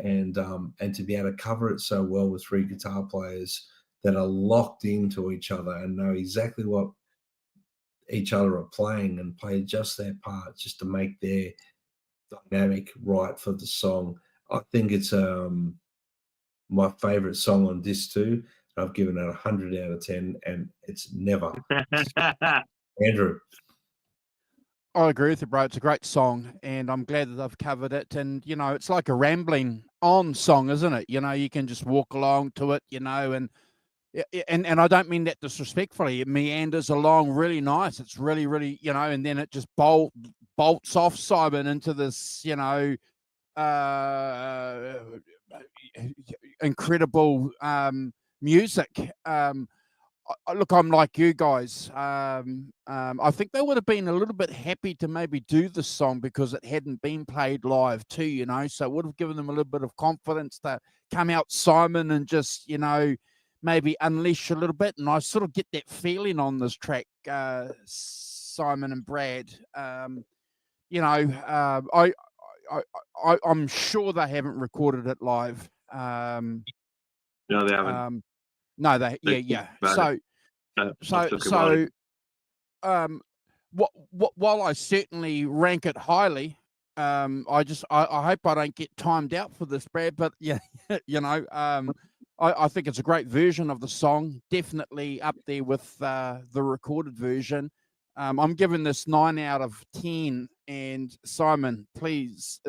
and to be able to cover it so well with 3 guitar players that are locked into each other and know exactly what each other are playing and play just their part, just to make their dynamic right for the song. I think it's my favorite song on disc 2. I've given it 100 out of 10, and it's never. Andrew. I agree with you, bro. It's a great song, and I'm glad that I've covered it. And it's like a rambling on song, isn't it? You can just walk along to it, and I don't mean that disrespectfully. It meanders along really nice. It's really, really, and then it just bolts off, Simon, into this, incredible music. Look, I'm like you guys. I think they would have been a little bit happy to maybe do this song because it hadn't been played live too, so it would have given them a little bit of confidence to come out, Simon, and just, maybe unleash a little bit. And I sort of get that feeling on this track, Simon and Brad. I'm sure they haven't recorded it live. No, they haven't. No, yeah. While I certainly rank it highly, I hope I don't get timed out for this, Brad. But yeah, I think it's a great version of the song. Definitely up there with the recorded version. I'm giving this 9 out of 10. And Simon, please,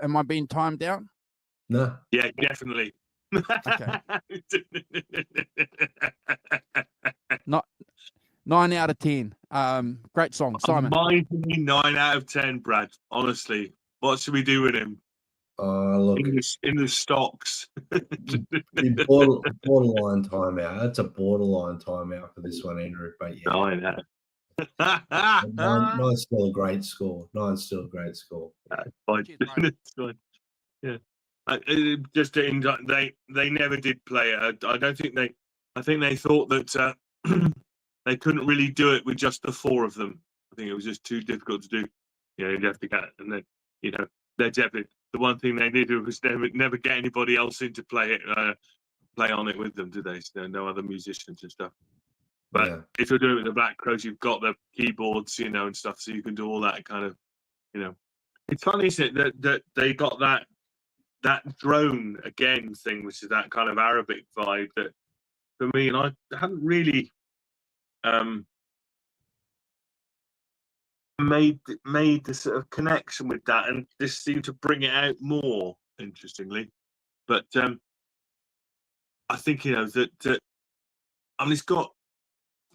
am I being timed out? No. Yeah, definitely. Okay. 9 out of 10. Great song, Simon. Mine 9 out of 10, Brad. Honestly, what should we do with him? Look, in the stocks. borderline timeout. That's a borderline timeout for this one, Andrew. But yeah, I know. Nine's still a great score. Yeah. Just they never did play it. I don't think they. I think they thought that they couldn't really do it with just the 4 of them. I think it was just too difficult to do. You'd have to get, and then they're definitely the one thing they did was never get anybody else in to play on it with them, do they? So no other musicians and stuff. But if you're doing it with the Black Crowes, you've got the keyboards, and stuff, so you can do all that kind of, It's funny, isn't it, that they got that drone again thing, which is that kind of Arabic vibe that, for me, and I haven't really made the sort of connection with that, and this seemed to bring it out more, interestingly. But I think that I mean, it's got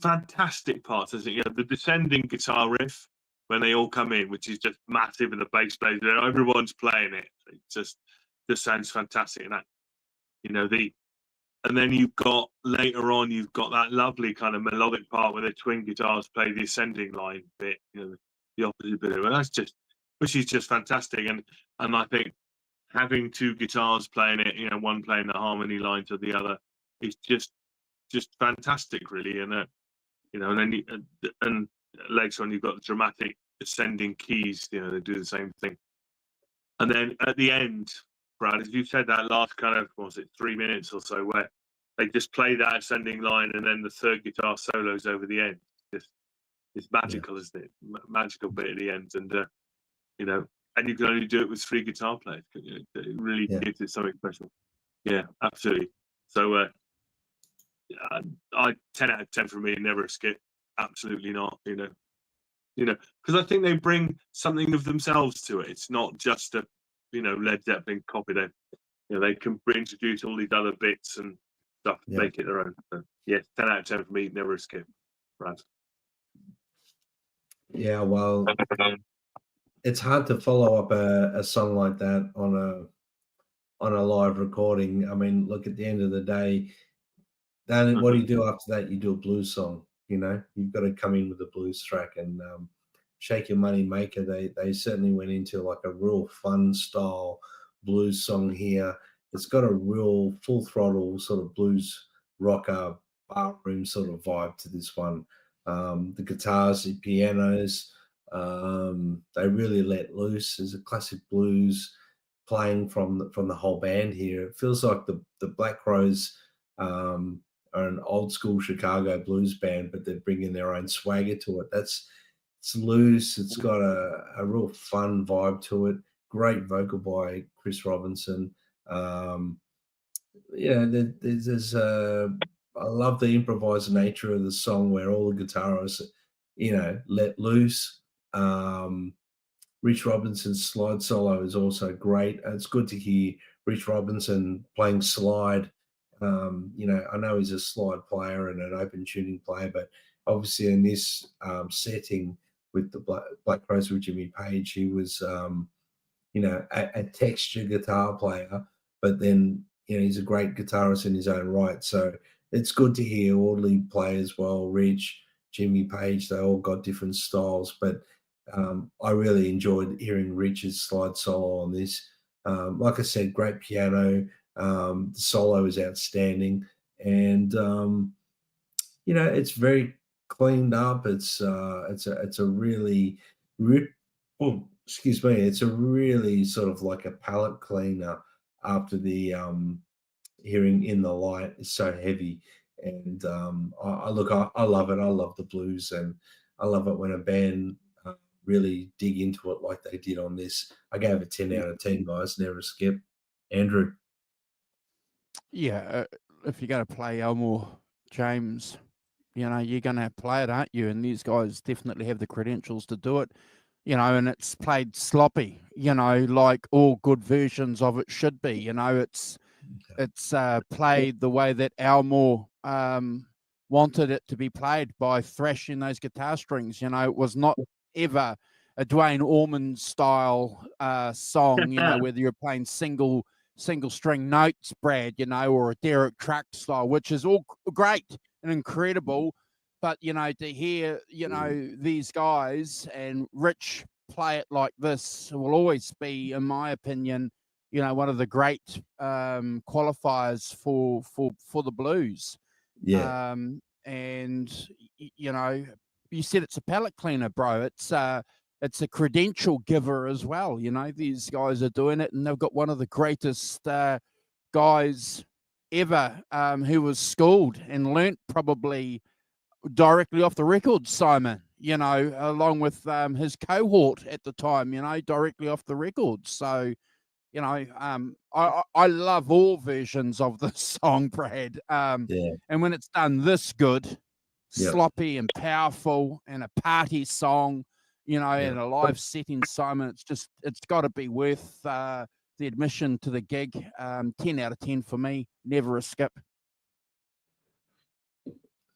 fantastic parts, isn't it? The descending guitar riff when they all come in, which is just massive, and the bass plays, everyone's playing it. It just sounds fantastic, and that and then you've got later on, you've got that lovely kind of melodic part where the twin guitars play the ascending line bit, the opposite bit of it. Which is just fantastic, and I think having 2 guitars playing it, one playing the harmony line to the other, is just fantastic, really. And and then and later on you've got the dramatic ascending keys. They do the same thing, and then at the end, Brad, as you said, that last kind of, what was it, 3 minutes or so, where they just play that ascending line, and then the 3rd guitar solos over the end. It's magical, isn't it? Magical bit at the end, and and you can only do it with 3 guitar players. It really gives it something special. Yeah, absolutely. So I 10 out of 10 for me, never a skip. Absolutely not. Because I think they bring something of themselves to it. It's not just a Led Zeppelin copy. They can introduce all these other bits and stuff, make it their own. So, yeah, 10 out of 10 for me, never a skip. Right. Yeah, well, it's hard to follow up a song like that on a live recording. I mean, look, at the end of the day, then what do you do after that? You do a blues song. You've got to come in with a blues track, and Shake Your Money Maker. They certainly went into like a real fun style blues song here. It's got a real full throttle sort of blues rocker bathroom sort of vibe to this one. The guitars, the pianos, they really let loose. There's a classic blues playing from the whole band here. It feels like the Black Crowes are an old school Chicago blues band, but they're bringing their own swagger to it. It's loose. It's got a real fun vibe to it. Great vocal by Chris Robinson. There's I love the improvised nature of the song where all the guitarists, let loose. Rich Robinson's slide solo is also great. It's good to hear Rich Robinson playing slide. I know he's a slide player and an open tuning player, but obviously in this setting with the Black Crowes with Jimmy Page, he was, a texture guitar player, but then, he's a great guitarist in his own right. So it's good to hear Audley play as well. Rich, Jimmy Page, they all got different styles, but I really enjoyed hearing Rich's slide solo on this. Like I said, great piano. The solo is outstanding, and it's very cleaned up. It's a really, excuse me, it's a really sort of like a palate cleaner after the hearing In the Light is so heavy. And I love it. I love the blues, and I love it when a band really dig into it like they did on this. I gave it 10 out of 10, guys. Never a skip. Andrew. Yeah, if you're going to play Elmore James, you're going to play it, aren't you? And these guys definitely have the credentials to do it, and it's played sloppy, like all good versions of it should be. It's played the way that Elmore wanted it to be played, by thrashing those guitar strings. It was not ever a Dwayne Allman style song, whether you're playing single string notes, Brad, or a Derek Truck style, which is all great and incredible. But, to hear, these guys and Rich play it like this will always be, in my opinion, one of the great qualifiers for the blues. Yeah. And, you said it's a palate cleaner, bro. It's a credential giver as well. These guys are doing it, and they've got one of the greatest guys ever who was schooled and learnt probably directly off the record, Simon, along with his cohort at the time, directly off the record. So, I love all versions of the song, Brad. And when it's done this good, sloppy and powerful, and a party song, and a live setting, Simon, it's got to be worth the admission to the gig. 10 out of 10 for me. Never a skip.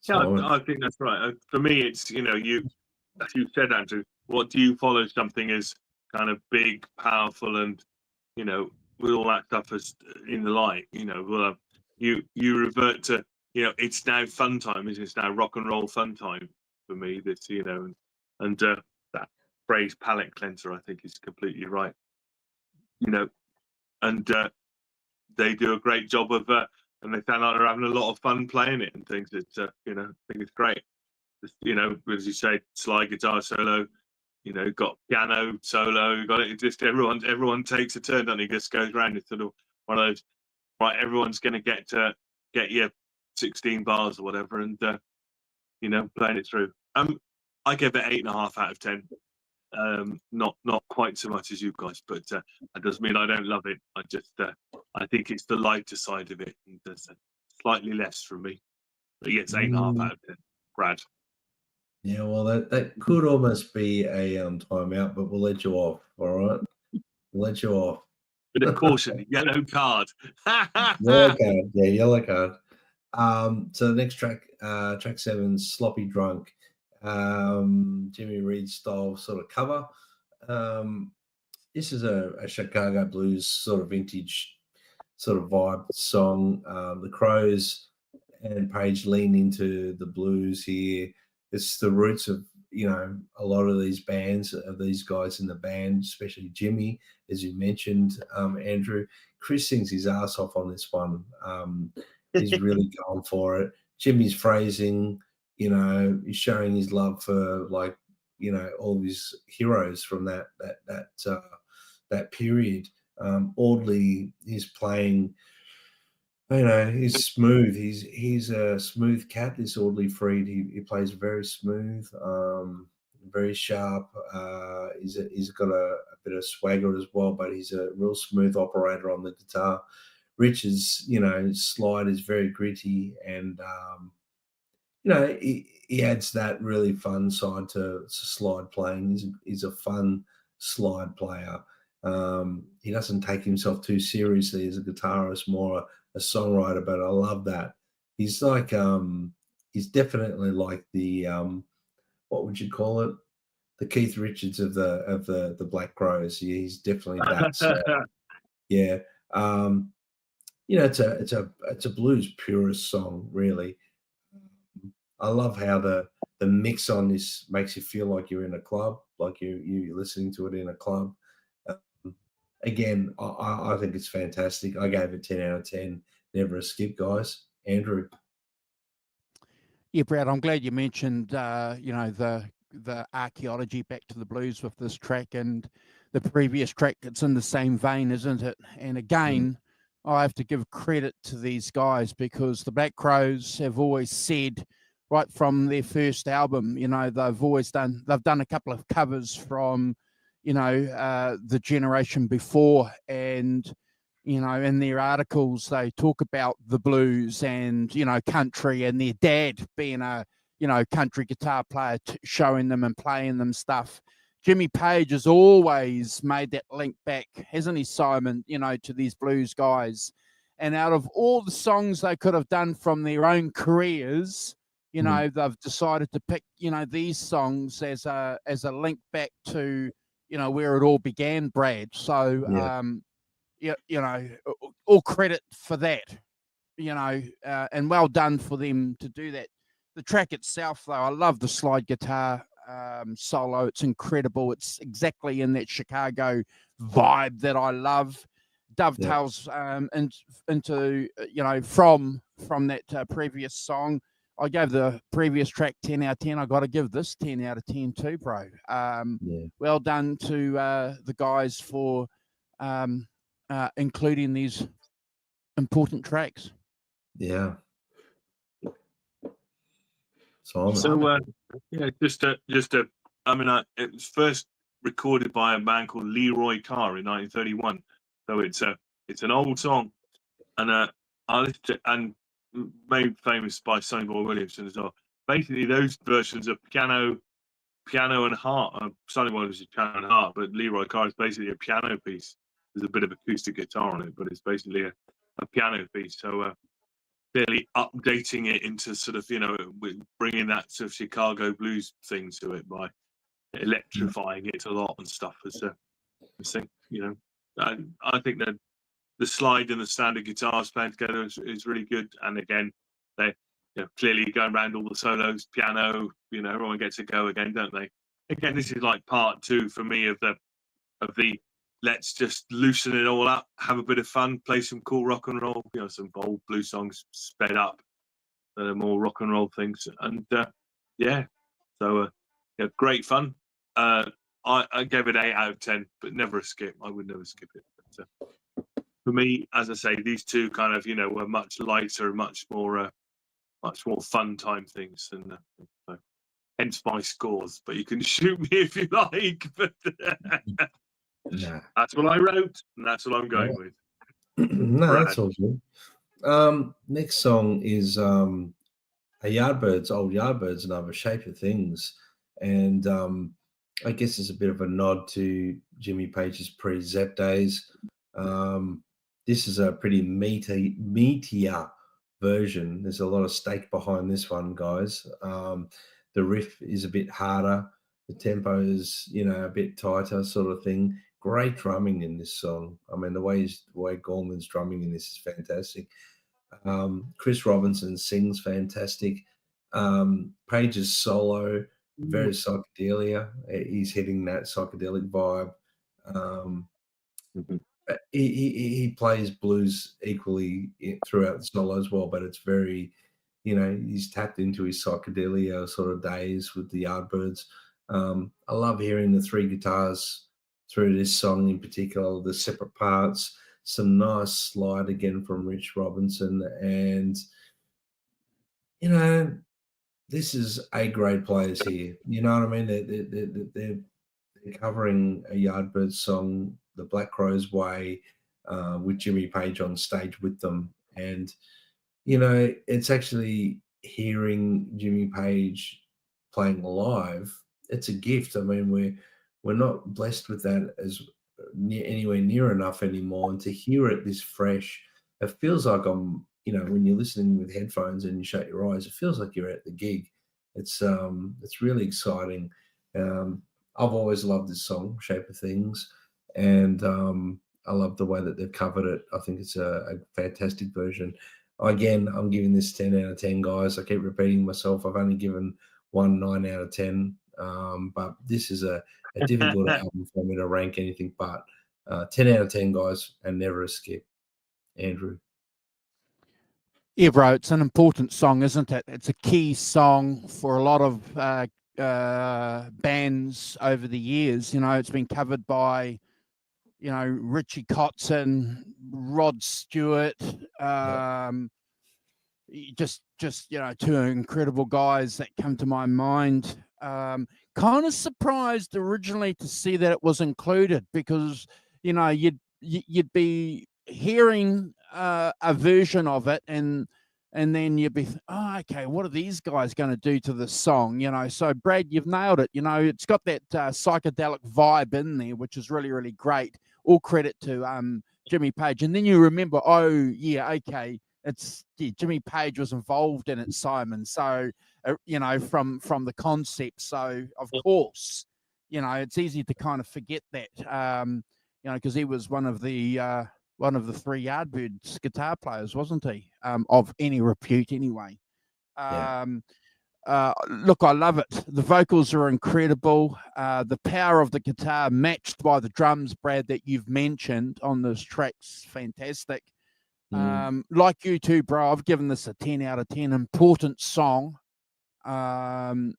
Yeah, I think that's right. For me, it's, as you said, Andrew, what do you follow something as kind of big, powerful, and, with all that stuff as in the light, well, you revert to, it's now fun time, it's now rock and roll fun time for me, this, and that phrase palate cleanser, I think, is completely right, and they do a great job of, and they sound like they're having a lot of fun playing it and things. It's, I think it's great. Just, as you say, slide guitar solo, got piano solo, got it. Just everyone takes a turn, and it just goes around. It's sort of one of those, right? Everyone's going to get your 16 bars or whatever, and playing it through. I give it 8.5 out of 10. Not quite so much as you guys, but that doesn't mean I don't love it. I just I think it's the lighter side of it, and there's slightly less from me. But yes, 8.5 out of 10. Brad. Yeah, well, that could almost be a timeout, but we'll let you off. All right, we'll let you off. Bit of caution, yellow card. Yellow card, yeah, yellow card. So the next track, track 7, Sloppy Drunk, Jimmy Reed style sort of cover. This is a Chicago blues sort of vintage sort of vibe song. The CROWES and Page lean into the blues here. It's the roots of, you know, a lot of these bands, of these guys in the band, especially Jimmy, as you mentioned, Andrew. Chris sings his ass off on this one. He's really going for it. Jimmy's phrasing, you know, he's showing his love for, like, you know, all of his heroes from that period. Audley is playing, you know, he's smooth. He's a smooth cat, this Audley Freed. He plays very smooth, very sharp. He's got a bit of swagger as well, but he's a real smooth operator on the guitar. Rich's, you know, slide is very gritty, and you know, he adds that really fun side to slide playing. He's a fun slide player. He doesn't take himself too seriously as a guitarist, more a songwriter, but I love that. He's like, he's definitely like the, what would you call it? The Keith Richards of the Black Crowes. He's definitely that. So, yeah. You know, it's a blues purist song, really. I love how the mix on this makes you feel like you're in a club, like you're listening to it in a club. Again, I think it's fantastic. I gave it 10 out of 10. Never a skip, guys. Andrew. Yeah, Brad, I'm glad you mentioned, you know, the archaeology back to the blues with this track and the previous track. It's in the same vein, isn't it? And again, I have to give credit to these guys, because the Black Crowes have always said, right from their first album, you know, they've done a couple of covers from, you know, the generation before, and, you know, in their articles they talk about the blues and, you know, country, and their dad being a, you know, country guitar player, showing them and playing them stuff. Jimmy Page has always made that link back, hasn't he, Simon, you know, to these blues guys. And out of all the songs they could have done from their own careers, you know, they've decided to pick, you know, these songs as a link back to, you know, where it all began, Brad. So, you know, all credit for that, you know, and well done for them to do that. The track itself, though, I love the slide guitar solo. It's incredible. It's exactly in that Chicago vibe that I love. Dovetails into, you know, from that previous song. I gave the previous track 10 out of 10. I got to give this 10 out of 10 too, bro. Well done to the guys for including these important tracks. Yeah. So yeah, just a. I mean, it was first recorded by a man called Leroy Carr in 1931. So it's an old song, and and made famous by Sonny Boy Williamson as well. Basically, those versions of piano and harp. Sonny Boy was piano and harp, but Leroy Carr is basically a piano piece. There's a bit of acoustic guitar on it, but it's basically a piano piece. So clearly updating it into sort of, you know, bringing that sort of Chicago blues thing to it by electrifying it a lot and stuff. As a thing, you know, I think that the slide and the standard guitars playing together is really good. And again, they, you know, clearly going around all the solos, piano, you know, everyone gets a go again, don't they? Again, this is like part 2 for me of the let's just loosen it all up, have a bit of fun, play some cool rock and roll, you know, some old blues songs sped up, more rock and roll things, and yeah, so yeah, great fun. I gave it 8 out of 10, but never a skip. I would never skip it. But, for me, as I say, these two kind of, you know, were much lighter, much more fun time things. And so hence my scores. But you can shoot me if you like. But Nah. that's what I wrote, and that's what I'm going with. No, that's all good. Next song is a Yardbirds, Old Yardbirds, another Shape of Things. And I guess it's a bit of a nod to Jimmy Page's pre-Zep days. This is a pretty meatier version. There's a lot of stake behind this one, guys. The riff is a bit harder. The tempo is, a bit tighter, sort of thing. Great drumming in this song. I mean, the way Gorman's drumming in this is fantastic. Chris Robinson sings fantastic. Page's solo, very psychedelia. He's hitting that psychedelic vibe. He plays blues equally throughout the solo as well, but it's very, he's tapped into his psychedelia sort of days with the Yardbirds. I love hearing the three guitars through this song in particular, the separate parts, some nice slide again from Rich Robinson. And, this is A-grade players here. You know what I mean? They're covering a Yardbirds song, The Black Crowes Way, with Jimmy Page on stage with them. And, it's actually hearing Jimmy Page playing live. It's a gift. I mean, we're not blessed with that as anywhere near enough anymore. And to hear it this fresh, it feels like I'm, when you're listening with headphones and you shut your eyes, it feels like you're at the gig. It's really exciting. I've always loved this song, Shape of Things, and I love the way that they've covered it. I think it's a fantastic version. Again, I'm giving this 10 out of 10, guys. I keep repeating myself. I've only given one 9 out of 10, but this is a difficult album for me to rank anything but 10 out of 10, guys, and never a skip. Andrew. Yeah, bro, it's an important song, isn't it? It's a key song for a lot of bands over the years. It's been covered by, Richie Kotzen, Rod Stewart, just two incredible guys that come to my mind. Kind of surprised originally to see that it was included because, you'd be hearing a version of it and then you'd be, okay, what are these guys going to do to the song? So Brad, you've nailed it. It's got that psychedelic vibe in there, which is really, really great. All credit to Jimmy Page. And then you remember, okay, Jimmy Page was involved in it, Simon. So, from the concept. So, of course, it's easy to kind of forget that, because he was one of the three Yardbirds guitar players, wasn't he? Of any repute, anyway. Look, I love it. The vocals are incredible. The power of the guitar matched by the drums, Brad, that you've mentioned on this track's fantastic. Like you too, bro, I've given this a 10 out of 10. Important song. And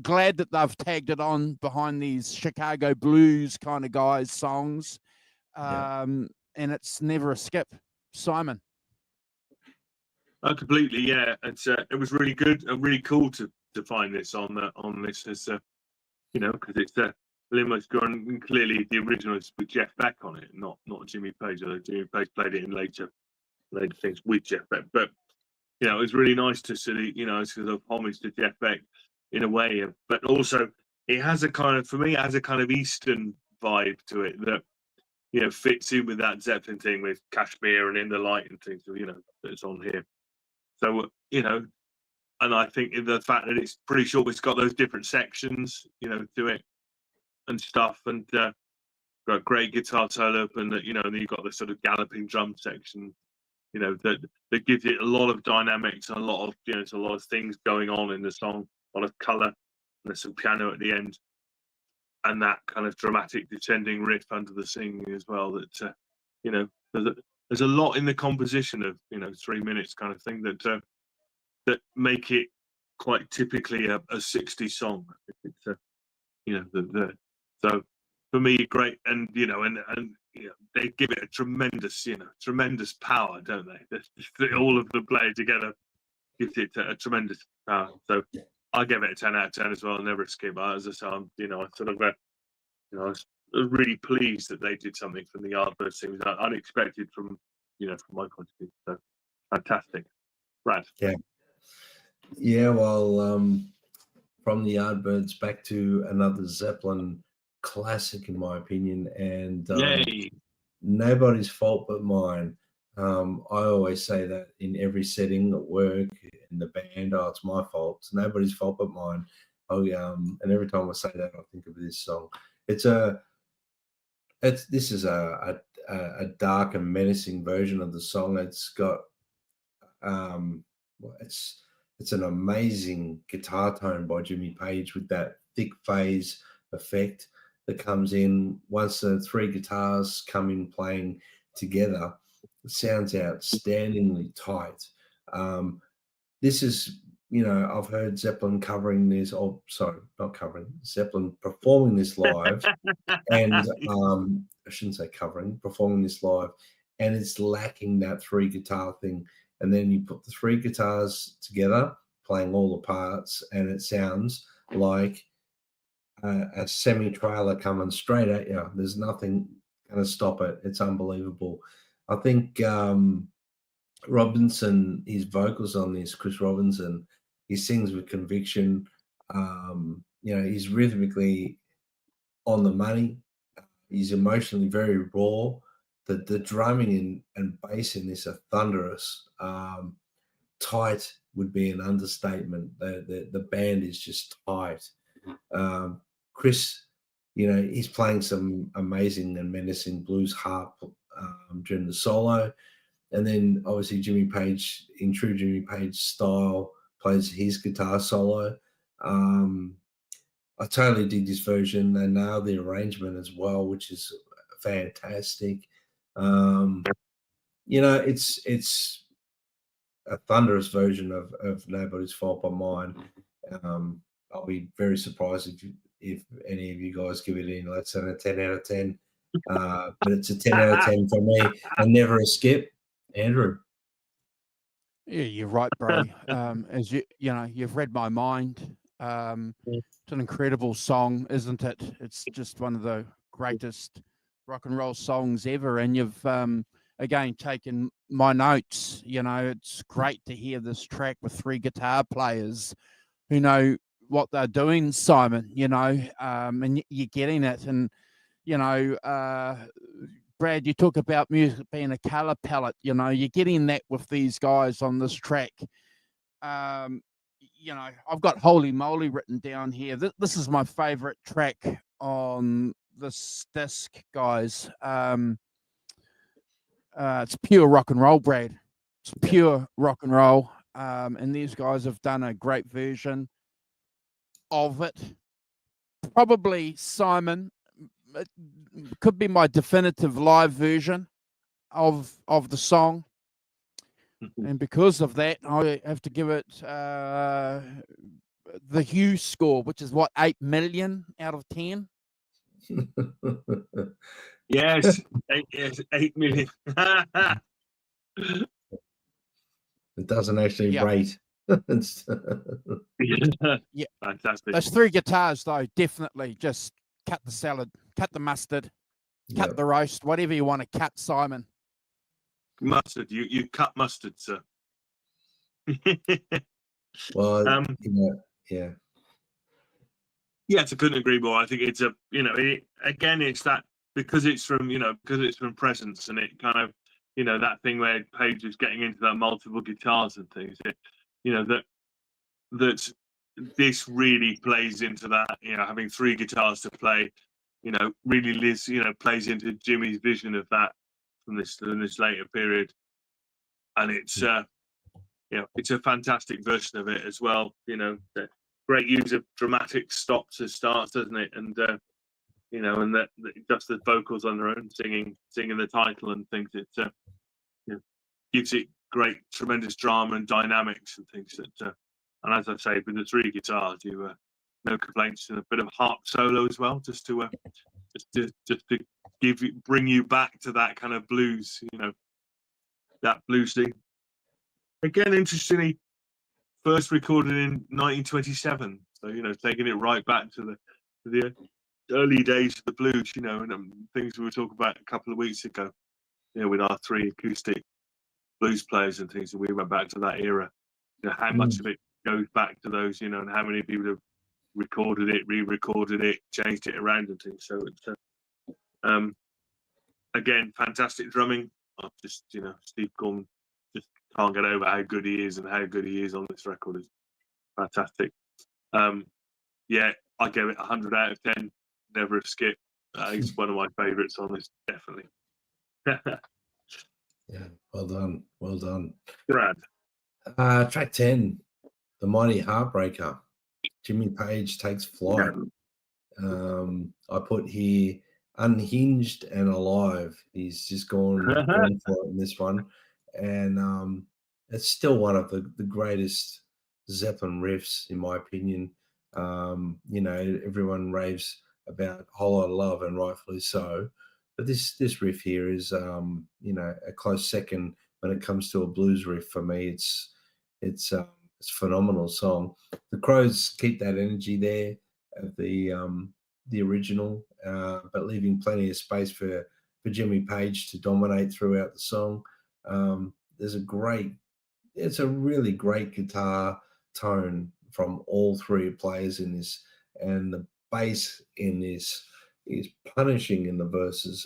glad that they've tagged it on behind these Chicago blues kind of guys' songs. And it's never a skip. Simon. Oh, completely, yeah. It was really good and really cool to find this on this as because it's Limo's gone, and clearly the original is with Jeff Beck on it, not Jimmy Page. Although Jimmy Page played it in later things with Jeff Beck, but it was really nice to see it's sort of homage to Jeff Beck in a way, but also it has a kind of Eastern vibe to it that fits in with that Zeppelin thing with Kashmir and In the Light and things that's on here. So and I think the fact that it's pretty short, it's got those different sections to it and stuff, and got a great guitar solo, and and then you've got the sort of galloping drum section that gives it a lot of dynamics and a lot of there's a lot of things going on in the song, a lot of color, and there's some piano at the end, and that kind of dramatic descending riff under the singing as well. That there's a lot in the composition of 3 minutes kind of thing that make it quite typically a 60s song. It's so for me, great, and they give it a tremendous power, don't they? All of them playing together gives it a tremendous So I give it a 10 out of 10 as well. Never escape. As I say, I was really pleased that they did something from the Yardbirds thing. It was unexpected from my point of view. So fantastic, Brad. Yeah. Well, from the Yardbirds back to another Zeppelin classic, in my opinion, and Yay! Nobody's Fault But Mine. I always say that in every setting at work, in the band. Oh, it's my fault. It's nobody's fault but mine. And every time I say that, I think of this song. This is a dark and menacing version of the song. It's got it's an amazing guitar tone by Jimmy Page with that thick phase effect that comes in once the three guitars come in playing together. It sounds outstandingly tight. This is, I've heard Zeppelin covering this, not covering, Zeppelin performing this live, and I shouldn't say covering, performing this live, and it's lacking that three guitar thing. And then you put the three guitars together, playing all the parts, and it sounds like a semi-trailer coming straight at you. There's nothing going to stop it. It's unbelievable. I think Robinson, his vocals on this, Chris Robinson, he sings with conviction. He's rhythmically on the money. He's emotionally very raw. The drumming and bass in this are thunderous. Tight would be an understatement. The band is just tight. Chris, he's playing some amazing and menacing blues harp during the solo. And then obviously Jimmy Page, in true Jimmy Page style, plays his guitar solo. I totally dig this version. They nailed the arrangement as well, which is fantastic. It's a thunderous version of Nobody's Fault But Mine. I'll be very surprised if any of you guys give it any less than a 10 out of 10. But it's a 10 out of 10 for me, and never a skip. Andrew. Yeah, you're right, bro. As you've read my mind. It's an incredible song, isn't it? It's just one of the greatest rock and roll songs ever. And you've again taken my notes. It's great to hear this track with three guitar players who know what they're doing, Simon. And you're getting it. And Brad, you talk about music being a color palette. You're getting that with these guys on this track. I've got Holy Moly written down here. This is my favorite track on this disc, guys. It's pure rock and roll, Brad. It's pure rock and roll. And these guys have done a great version of it. Probably, Simon, it could be my definitive live version of the song. And because of that, I have to give it the Hughes score, which is 8 million out of 10. Yes, 8 million. It doesn't actually rate. Yeah, fantastic. Those three guitars, though, definitely just cut the salad, cut the mustard, cut the roast, whatever you want to cut, Simon. Mustard, you cut mustard, sir. Well, yeah, I couldn't agree more. I think it's it's that because it's from Presence, and it kind of that thing where Page is getting into that multiple guitars and things. That this really plays into that. Having three guitars to play, really plays into Jimmy's vision of that from this later period, and it's it's a fantastic version of it as well. Great use of dramatic stops as starts, doesn't it? And and that just the vocals on their own, singing the title and things. It gives it great, tremendous drama and dynamics and things. That and as I say, with the three guitars, no complaints, and a bit of harp solo as well, just to bring you back to that kind of blues, that blues thing. Again, interestingly, first recorded in 1927. So, you know, taking it right back to the early days of the blues, you know, and things we were talking about a couple of weeks ago, you know, with our 3 acoustic blues players and things, and we went back to that era. You know, how much of it goes back to those, you know, and how many people have recorded it, re-recorded it, changed it around and things. So it's again, fantastic drumming. I just, you know, Steve Gorman just can't get over how good he is, and how good he is on this record is fantastic. Yeah, I gave it 100 out of 10. Never a skip. He's one of my favourites on this, definitely. Yeah, well done, well done. Brad. Track 10, The Mighty Heartbreaker. Jimmy Page Takes Flight. I put here unhinged and alive. He's just gone for it in this one, and it's still one of the greatest Zeppelin riffs, in my opinion. You know, everyone raves about Whole Lotta Love, and rightfully so. But this riff here is, you know, a close second when it comes to a blues riff for me. It's a phenomenal song. The CROWES keep that energy there of the original, but leaving plenty of space for Jimmy Page to dominate throughout the song. It's a really great guitar tone from all 3 players in this, and the bass in this is punishing in the verses.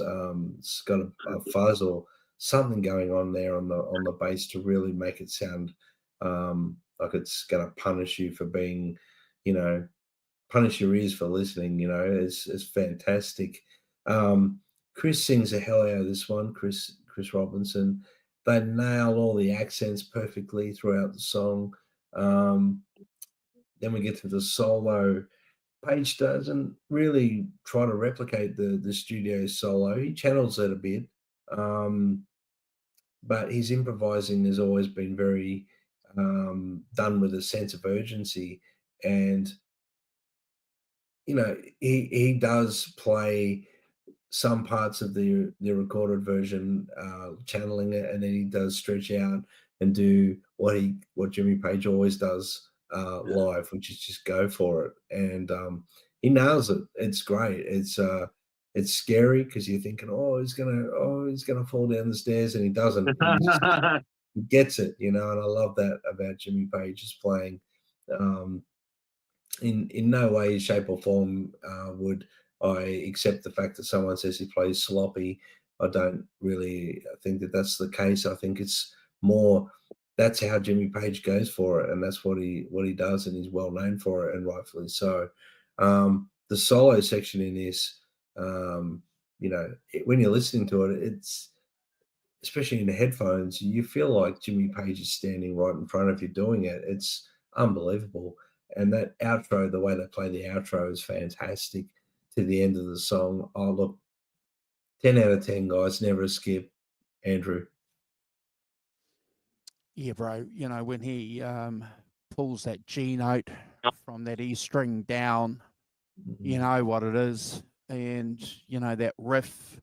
It's got a fuzz or something going on there on the bass to really make it sound like it's going to punish you for being, you know, punish your ears for listening. You know, it's fantastic. Chris sings the hell out of this one. Chris Robinson. They nail all the accents perfectly throughout the song. Then we get to the solo. Page doesn't really try to replicate the studio solo. He channels it a bit, but his improvising has always been very done with a sense of urgency. And, you know, he does play some parts of the recorded version, channeling it, and then he does stretch out and do what Jimmy Page always does live, which is just go for it. And he nails it. It's great. It's scary because you're thinking, he's gonna fall down the stairs, and he doesn't. He gets it, you know. And I love that about Jimmy Page's playing. In no way, shape, or form would I accept the fact that someone says he plays sloppy. I don't really think that that's the case. I think it's more that's how Jimmy Page goes for it, and that's what he does, and he's well known for it, and rightfully so. The solo section in this, you know, when you're listening to it, it's especially in the headphones, you feel like Jimmy Page is standing right in front of you doing it. It's unbelievable. And that outro, the way they play the outro is fantastic to the end of the song. Oh, look, 10 out of 10, guys. Never a skip. Andrew. Yeah, bro. You know, when he pulls that G note from that E string down, you know what it is. And, you know, that riff,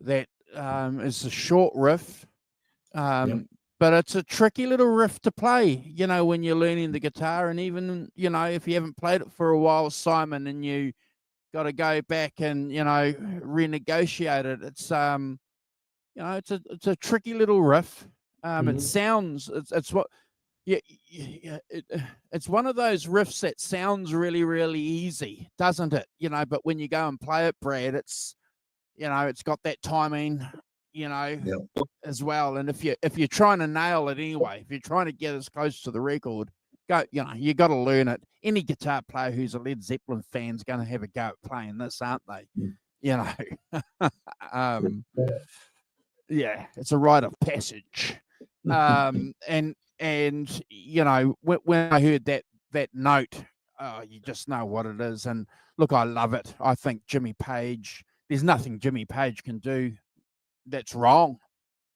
that is a short riff. But it's a tricky little riff to play, you know, when you're learning the guitar. And even, you know, if you haven't played it for a while, Simon, and you got to go back and, you know, renegotiate it, it's, you know, it's a tricky little riff. It sounds, it's what, it's one of those riffs that sounds really, really easy, doesn't it? You know, but when you go and play it, Brad, it's, you know, it's got that timing, you know, as well. And if you're trying to nail it anyway, if you're trying to get as close to the record, you know, you got to learn it. Any guitar player who's a Led Zeppelin fan is going to have a go at playing this, aren't they? You know, yeah, it's a rite of passage. And you know, when I heard that note, you just know what it is. And look, I love it. I think Jimmy Page, there's nothing Jimmy Page can do that's wrong.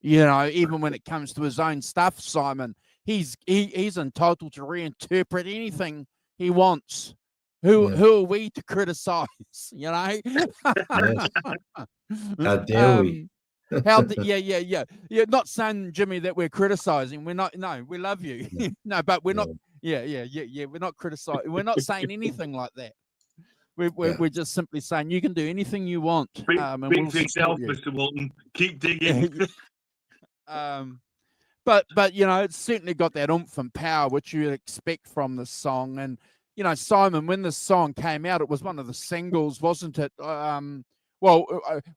You know, even when it comes to his own stuff, Simon, he's entitled to reinterpret anything he wants. Who are we to criticize? You know? How dare we? Yeah. Not saying, Jimmy, that we're criticizing. We're not. No, we love you. No, but we're not. Yeah. We're not criticizing. We're not saying anything like that. We're just simply saying you can do anything you want. And Speak we'll for yourself, support you. Mr. Walton. Keep digging. But it's certainly got that oomph and power which you'd expect from this song. And Simon, when this song came out, it was one of the singles, wasn't it? Well,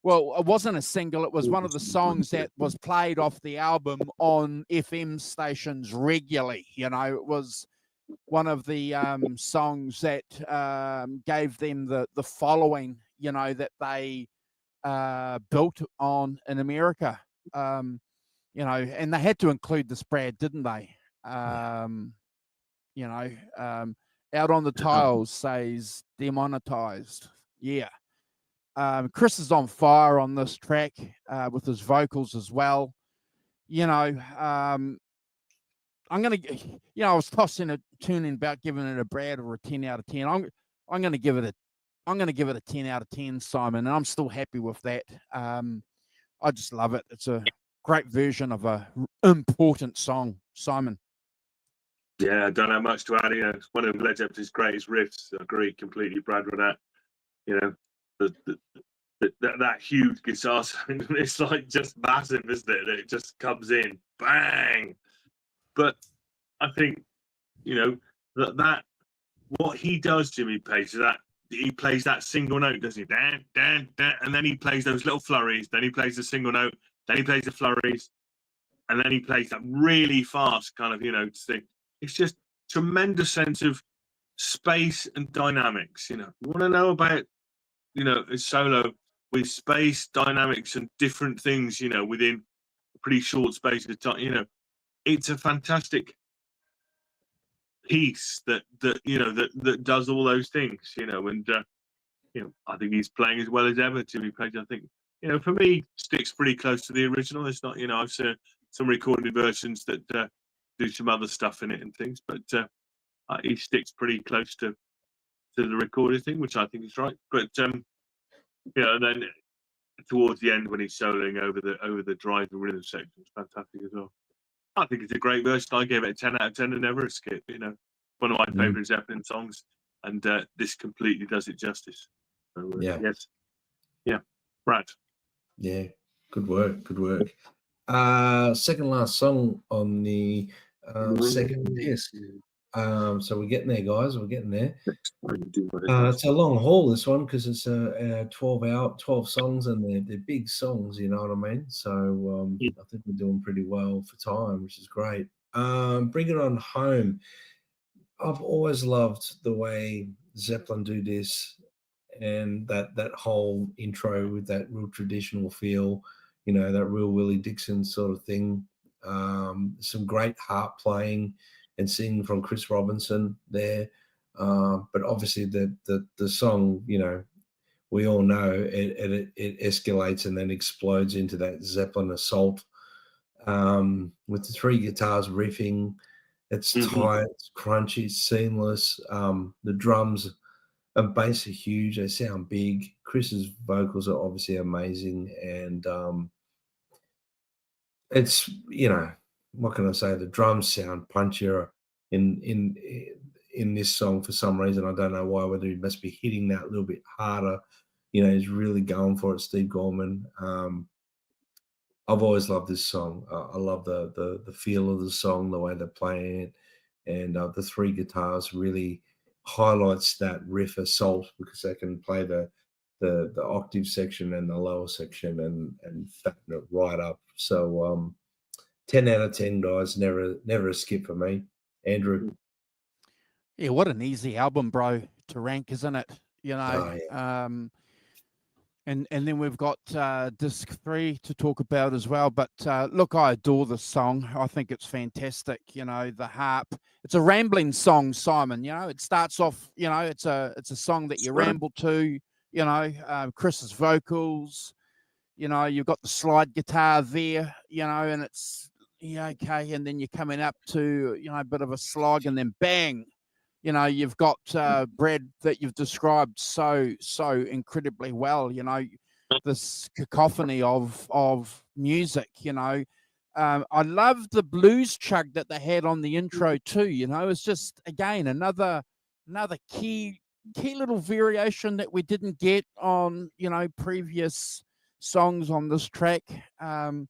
it wasn't a single. It was one of the songs that was played off the album on FM stations regularly. It was one of the songs that gave them the following, that they built on in America. And they had to include this, Brad, didn't they? Out on the tiles says demonetized. Yeah. Chris is on fire on this track with his vocals as well. I'm gonna, I was tossing a tuning about giving it a Brad or a 10 out of 10. I'm gonna give it a 10 out of 10, Simon, and I'm still happy with that. I just love it. It's a great version of a important song, Simon. Yeah, I don't have much to add. It's one of Led Zeppelin's greatest riffs. I agree completely, Brad, with that. That huge guitar sound, it's like just massive, isn't it? It just comes in, bang. But I think, that what he does, Jimmy Page, is that he plays that single note, doesn't he? Dan, dan, dan, and then he plays those little flurries. Then he plays the single note. Then he plays the flurries, and then he plays that really fast kind of, thing. It's just tremendous sense of space and dynamics. You want to know about, a solo with space, dynamics, and different things, within a pretty short space of time. It's a fantastic piece that does all those things, and I think he's playing as well as ever, Jimmy Page. I think, for me, sticks pretty close to the original. It's not, I've seen some recorded versions that do some other stuff in it and things, but he sticks pretty close to the recorded thing, which I think is right. But and then towards the end when he's soloing over the drive and rhythm section, it's fantastic as well. I think it's a great version. I gave it a 10 out of 10 and never a skip. One of my favorite Zeppelin songs, and this completely does it justice. So, yes, yeah, Brad. Yeah, good work. Second last song on the second disc. So we're getting there, guys. We're getting there. It's a long haul, this one, because it's 12 songs, and they're big songs. You know what I mean? So I think we're doing pretty well for time, which is great. Bring It On Home. I've always loved the way Zeppelin do this, and that whole intro with that real traditional feel. That real Willie Dixon sort of thing. Some great harp playing and singing from Chris Robinson there. But obviously the song, we all know it escalates and then explodes into that Zeppelin assault with the three guitars riffing. It's tight, it's crunchy, it's seamless. The drums and bass are huge. They sound big. Chris's vocals are obviously amazing. And it's, what can I say? The drums sound punchier in this song for some reason. I don't know why, whether he must be hitting that a little bit harder. He's really going for it, Steve Gorman. I've always loved this song. I love the feel of the song, the way they're playing it. And the three guitars really highlights that riff assault, because they can play the octave section and the lower section and fatten it right up. So 10 out of 10, guys. Never a skip for me. Andrew. Yeah, what an easy album, bro, to rank, isn't it? And then we've got disc 3 to talk about as well. But look, I adore this song. I think it's fantastic. The harp. It's a rambling song, Simon. It starts off. It's a song that you ramble to. Chris's vocals. You've got the slide guitar there. And it's okay. And then you're coming up to a bit of a slog, and then bang. You've got Brad that you've described so incredibly well. This cacophony of music, you know. I love the blues chug that they had on the intro too, you know. It's just, again, another key little variation that we didn't get on, you know, previous songs on this track. You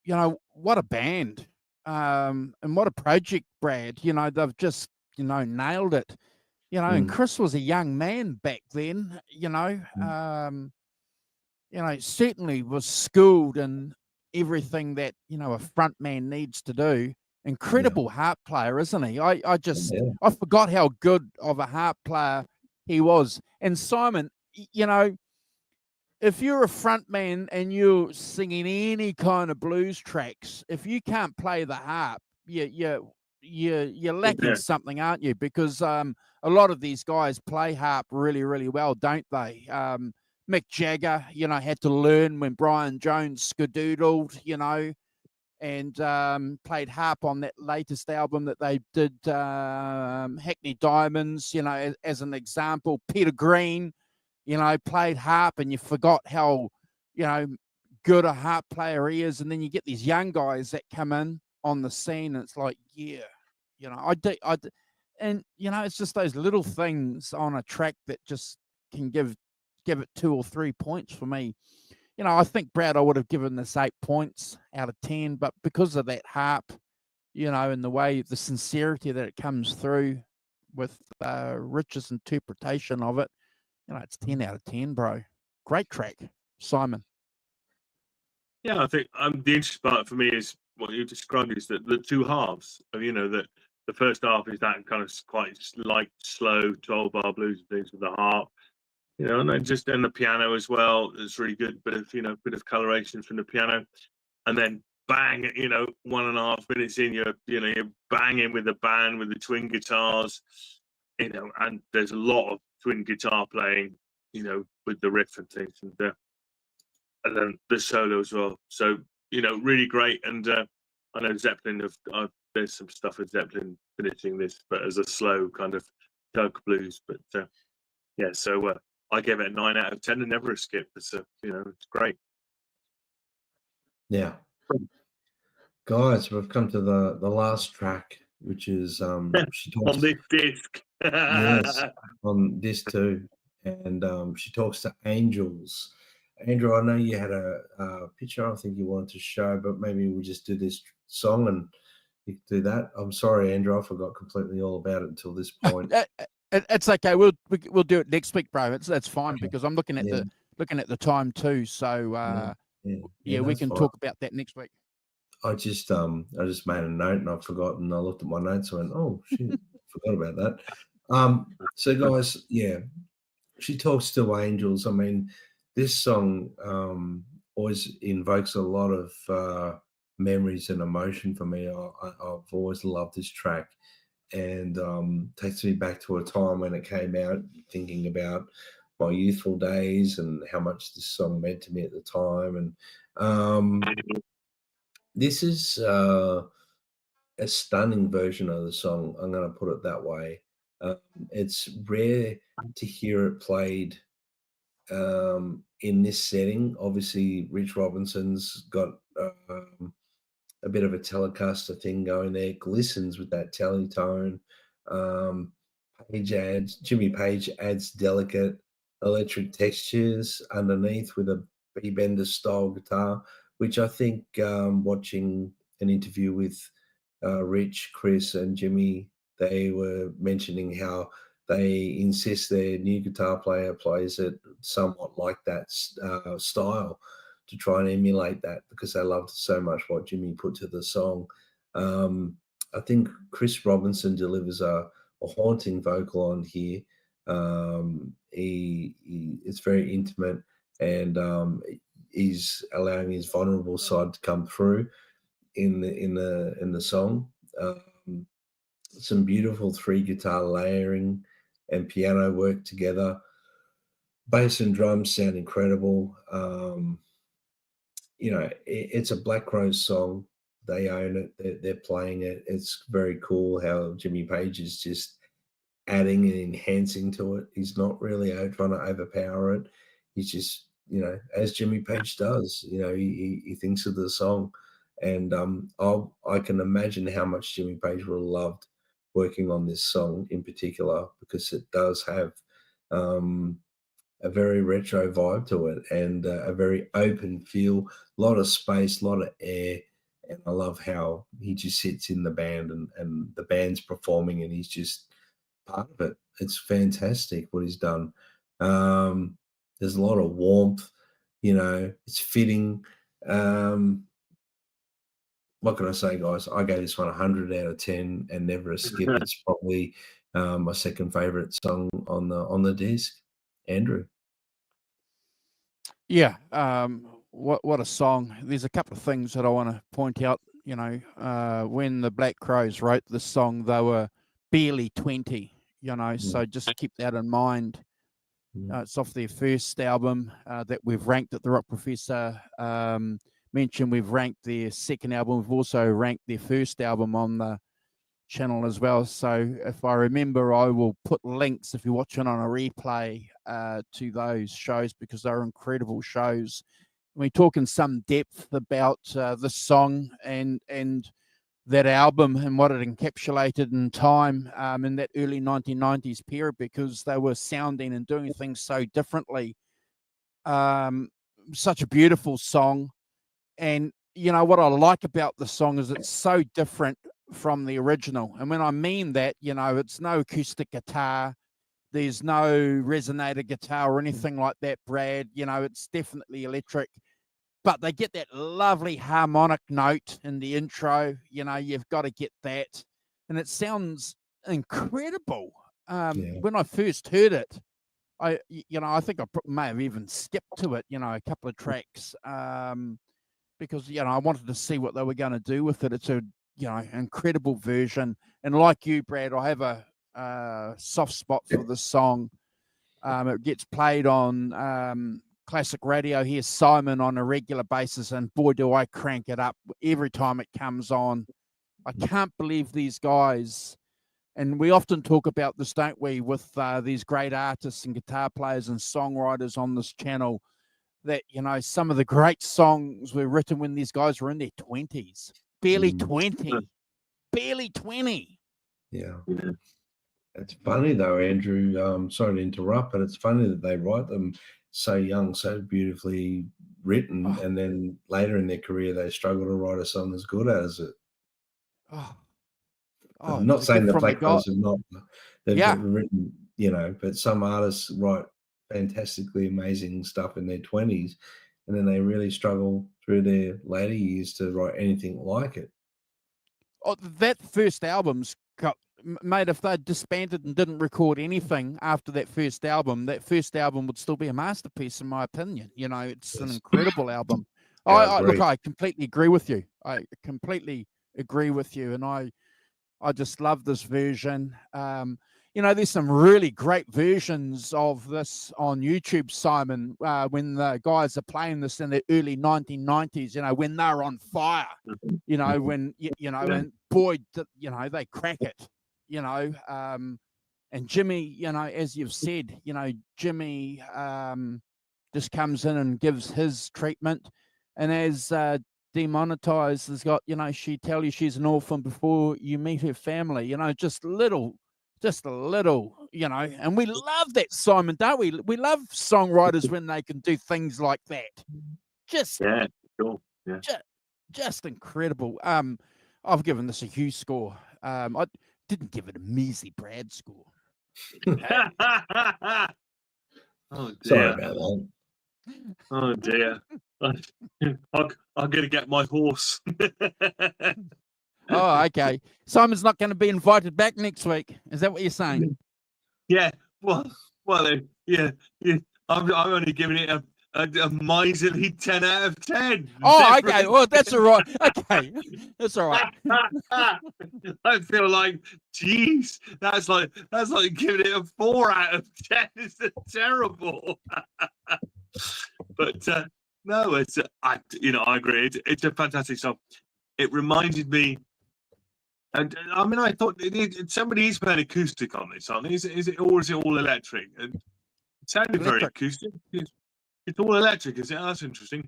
know, what a band, and what a project, Brad. You know, they've just, you know, nailed it. You know, and Chris was a young man back then, you know. You know, certainly was schooled in everything that, you know, a front man needs to do. Incredible harp player, isn't he? I forgot how good of a harp player he was. And Simon, you know, if you're a front man and you're singing any kind of blues tracks, if you can't play the harp, you're lacking something, aren't you? Because a lot of these guys play harp really, really well, don't they? Mick Jagger, you know, had to learn when Brian Jones skedoodled, you know, and played harp on that latest album that they did, Hackney Diamonds, you know, as an example. Peter Green, you know, played harp, and you forgot how, you know, good a harp player he is. And then you get these young guys that come in on the scene, and it's like, yeah, you know, and, you know, it's just those little things on a track that just can give it 2 or 3 points for me. You know, I think, Brad, I would have given this 8 points out of 10, but because of that harp, you know, and the way, the sincerity that it comes through with Rich's interpretation of it, you know, it's 10 out of 10, bro. Great track, Simon. Yeah, I think the interesting part for me is what you described is that the two halves of, you know, that the first half is that kind of quite light, slow 12-bar blues and things with the harp, you know, and then just the piano as well. It's really good, bit of coloration from the piano, and then bang, you know, 1.5 minutes in, you're banging with the band with the twin guitars, you know, and there's a lot of twin guitar playing, you know, with the riff and things, and then the solo as well. So, you know, really great. And I know Zeppelin there's some stuff with Zeppelin finishing this, but as a slow kind of Doug blues. But yeah, so I gave it a 9 out of 10 and never a skip. It's you know, it's great. Yeah, guys, we've come to the last track, which is she talks on this disc. yes, on disc 2, and she talks to angels. Andrew, I know you had a picture I think you wanted to show, but maybe we'll just do this song and you can do that. I'm sorry, Andrew, I forgot completely all about it until this point. It's okay. We'll do it next week, bro. That's fine, because I'm looking at the time too. So we can talk about that next week. I just made a note and I've forgotten. I looked at my notes and went, oh shit, forgot about that. So guys, yeah, she talks to angels. I mean, this song always invokes a lot of memories and emotion for me. I've always loved this track, and takes me back to a time when it came out, thinking about my youthful days and how much this song meant to me at the time. And this is a stunning version of the song. I'm going to put it that way. It's rare to hear it played in this setting. Obviously, Rich Robinson's got a bit of a Telecaster thing going there, glistens with that Teletone. Jimmy Page adds delicate electric textures underneath with a B-bender style guitar, which I think, watching an interview with Rich, Chris, and Jimmy, they were mentioning how they insist their new guitar player plays it somewhat like that style, to try and emulate that, because they loved so much what Jimmy put to the song. I think Chris Robinson delivers a haunting vocal on here. It's very intimate, and he's allowing his vulnerable side to come through in the song. Some beautiful 3 guitar layering and piano work together. Bass and drums sound incredible. You know, it's a Black Crowes song. They own it. They're playing it. It's very cool how Jimmy Page is just adding and enhancing to it. He's not really trying to overpower it. He's just as Jimmy Page does. He thinks of the song, and I can imagine how much Jimmy Page would have loved working on this song in particular, because it does have a very retro vibe to it, and a very open feel, a lot of space, a lot of air. And I love how he just sits in the band, and the band's performing, and he's just part of it. It's fantastic what he's done. There's a lot of warmth, it's fitting. What can I say, guys? I gave this one 100 out of 10 and never a skip. It's probably my second favorite song on the disc. Andrew. Yeah, what a song. There's a couple of things that I want to point out. When the Black Crowes wrote this song, they were barely 20, so just keep that in mind. It's off their first album that we've ranked at the Rock Professor. Mentioned we've ranked their second album. We've also ranked their first album on the channel as well. So if I remember, I will put links if you're watching on a replay to those shows, because they're incredible shows. We talk in some depth about the song and that album and what it encapsulated in time in that early 1990s period, because they were sounding and doing things so differently. Such a beautiful song. And what I like about the song is it's so different from the original. And when I mean that, it's no acoustic guitar, there's no resonator guitar or anything like that, Brad. It's definitely electric, but they get that lovely harmonic note in the intro. You've got to get that, and it sounds incredible. When I first heard it, I think I may have even skipped to it, a couple of tracks, because I wanted to see what they were going to do with it. It's a incredible version, and like you, Brad, I have a soft spot for this song. It gets played on classic radio. Here's Simon on a regular basis, and boy, do I crank it up every time it comes on. I can't believe these guys, and we often talk about this, don't we, with these great artists and guitar players and songwriters on this channel, that some of the great songs were written when these guys were in their 20s, barely 20. Yeah. It's funny though, Andrew. Sorry to interrupt, but it's funny that they write them so young, so beautifully written, and then later in their career they struggle to write a song as good as it. I'm not saying the Black Crowes have not. They've written, but some artists write fantastically amazing stuff in their 20s, and then they really struggle through their later years to write anything like it. That first album's got, mate, if they disbanded and didn't record anything after that first album would still be a masterpiece, in my opinion. It's an incredible album. I completely agree with you. And I just love this version. There's some really great versions of this on YouTube, Simon, when the guys are playing this in the early 1990s, when they're on fire, when, and boy, they crack it, and Jimmy, as you've said, Jimmy just comes in and gives his treatment. And as Demonetized has got, she tell you she's an orphan before you meet her family, just a little, and we love that, Simon, don't we? We love songwriters when they can do things like that. Just incredible. I've given this a huge score. I didn't give it a measly Brad score. Oh dear. Sorry about that. Oh dear. I'm going to get my horse. Oh, okay. Simon's not going to be invited back next week. Is that what you're saying? Yeah. Well. Yeah. I'm only giving it a miserly 10 out of 10. Oh, okay. Well, that's all right. Okay, that's all right. I feel like, geez, that's like giving it a 4 out of 10. It's terrible. But no, it's I agree. It's a fantastic song. It reminded me. And I mean, I thought somebody is playing acoustic on this song. Is it, or is it all electric? And it sounded very acoustic. It's all electric, is it? That's interesting.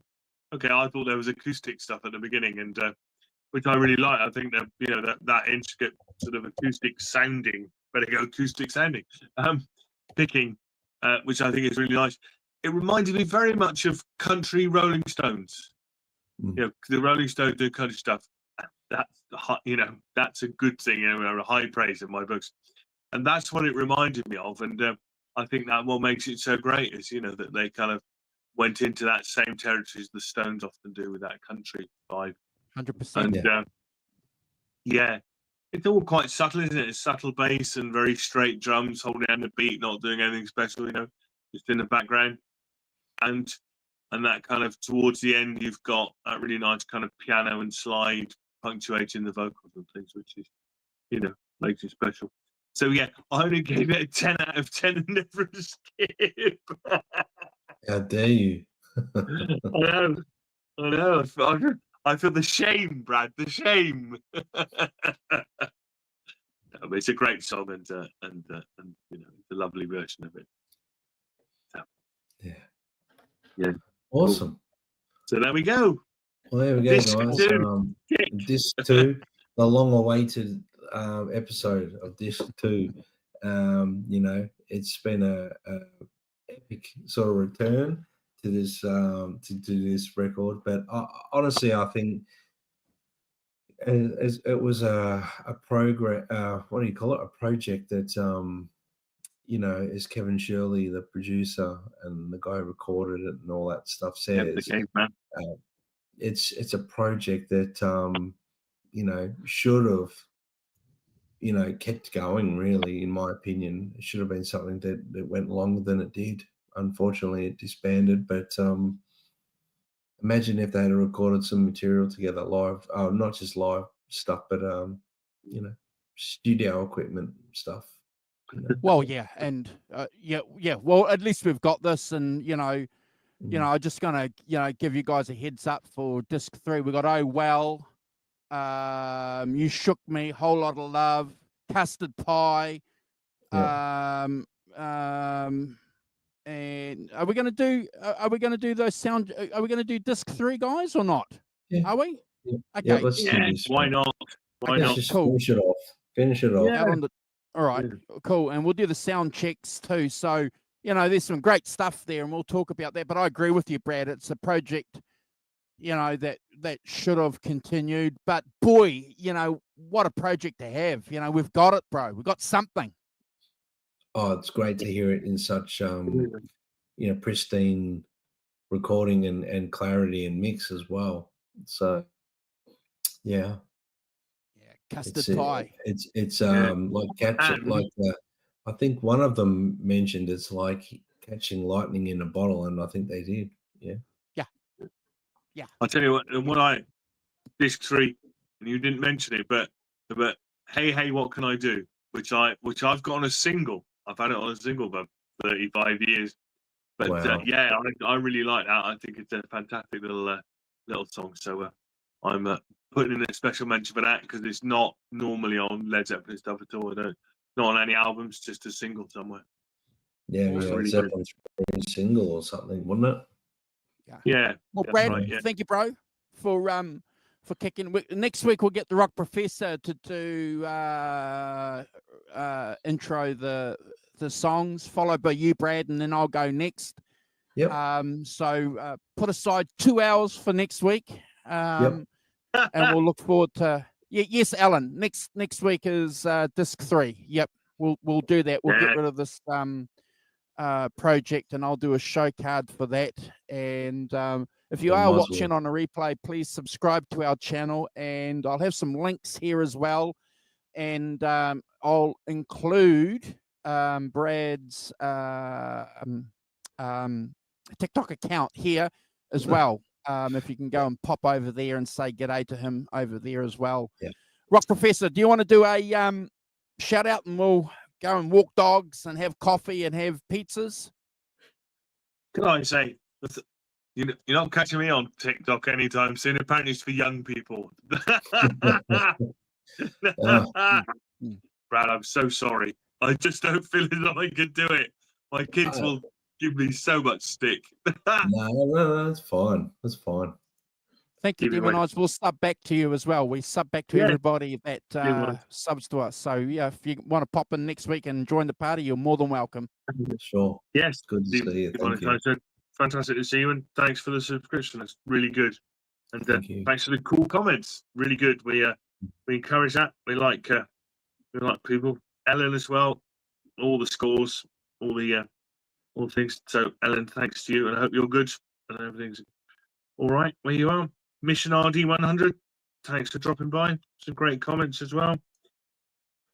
Okay, I thought there was acoustic stuff at the beginning, and which I really like. I think that that intricate sort of acoustic sounding, picking, which I think is really nice. It reminded me very much of country Rolling Stones. The Rolling Stones do country stuff. That's a good thing. A high praise in my books, and that's what it reminded me of. And I think that what makes it so great is that they kind of went into that same territory as the Stones often do with that country vibe. 100%. And it's all quite subtle, isn't it? It's subtle bass and very straight drums holding down the beat, not doing anything special, just in the background. And that kind of towards the end, you've got that really nice kind of piano and slide punctuating the vocals and things, which is, makes it special. So I only gave it a 10 out of 10 and never a skip. How dare you? I know. I feel the shame, Brad. The shame. It's a great song, and it's a lovely version of it. So, yeah. Awesome. Cool. So there we go. Well, there we go, Disc guys. 2. Disc 2, the long-awaited episode of Disc 2. It's been a epic sort of return to this this record, but honestly, I think it was a program. What do you call it? A project that is Kevin Shirley, the producer, and the guy who recorded it and all that stuff says. The caveman. It's a project that should have kept going. Really, in my opinion, it should have been something that went longer than it did. Unfortunately, it disbanded. But imagine if they had recorded some material together live, not just live stuff, but studio equipment stuff. Well, yeah, and well, at least we've got this, and I'm just gonna give you guys a heads up for disc 3. We got Oh Well, You Shook Me, Whole Lot of Love, Custard Pie, and are we gonna do those sound? Are we gonna do disc 3, guys, or not? Yeah. Are we? Yeah. Okay. Let's do this. Why not? Why not? Just Cool. Finish it off. Out on the, all right, cool. And we'll do the sound checks too. So, there's some great stuff there, and we'll talk about that. But I agree with you, Brad. It's a project, that should have continued. But boy, what a project to have. We've got it, bro. We've got something. Oh, it's great to hear it in such pristine recording and clarity and mix as well. So Custard Pie. It's like I think one of them mentioned it's like catching lightning in a bottle, and I think they did. Yeah. I'll tell you what. And when disc 3, and you didn't mention it, but hey, what can I do? Which I've got on a single. I've had it on a single for 35 years. But wow. I really like that. I think it's a fantastic little song. So I'm putting in a special mention for that, because it's not normally on Led Zeppelin stuff at all. Not on any albums, just a single somewhere. Yeah, really Zeppelin's single or something, wouldn't it? Yeah. Well, Brad, right, thank you, bro, for kicking. Next week we'll get the Rock Professor to do intro the songs, followed by you, Brad, and then I'll go next. Yep. So put aside 2 hours for next week. And we'll look forward to yes, Alan. Next week is disc 3. Yep, we'll do that. We'll get rid of this project, and I'll do a show card for that. And if you are watching on a replay, please subscribe to our channel, and I'll have some links here as well. And I'll include Brad's TikTok account here as well. If you can go and pop over there and say g'day to him over there as well. Yeah. Rock Professor, do you want to do a shout out, and we'll go and walk dogs and have coffee and have pizzas? Can I say, you're not catching me on TikTok anytime soon. Apparently it's for young people. Brad, I'm so sorry. I just don't feel as though I could do it. My kids will give me so much stick. No, that's fine. That's fine. Thank you, Give me my- Demonize. We'll sub back to you as well. We sub back to Yeah. everybody that Demonize. subs to us. So, yeah, if you want to pop in next week and join the party, you're more than welcome. Sure. Yes, Good to see you. Thank you. Fantastic to see you, and thanks for the subscription. That's really good. And Thank you. thanks for the cool comments. Really good. We encourage that. We like people. Ellen as well. All the scores, all the things. So Ellen, thanks to you, and I hope you're good and everything's all right where you are. Mission RD 100. Thanks for dropping by. Some great comments as well.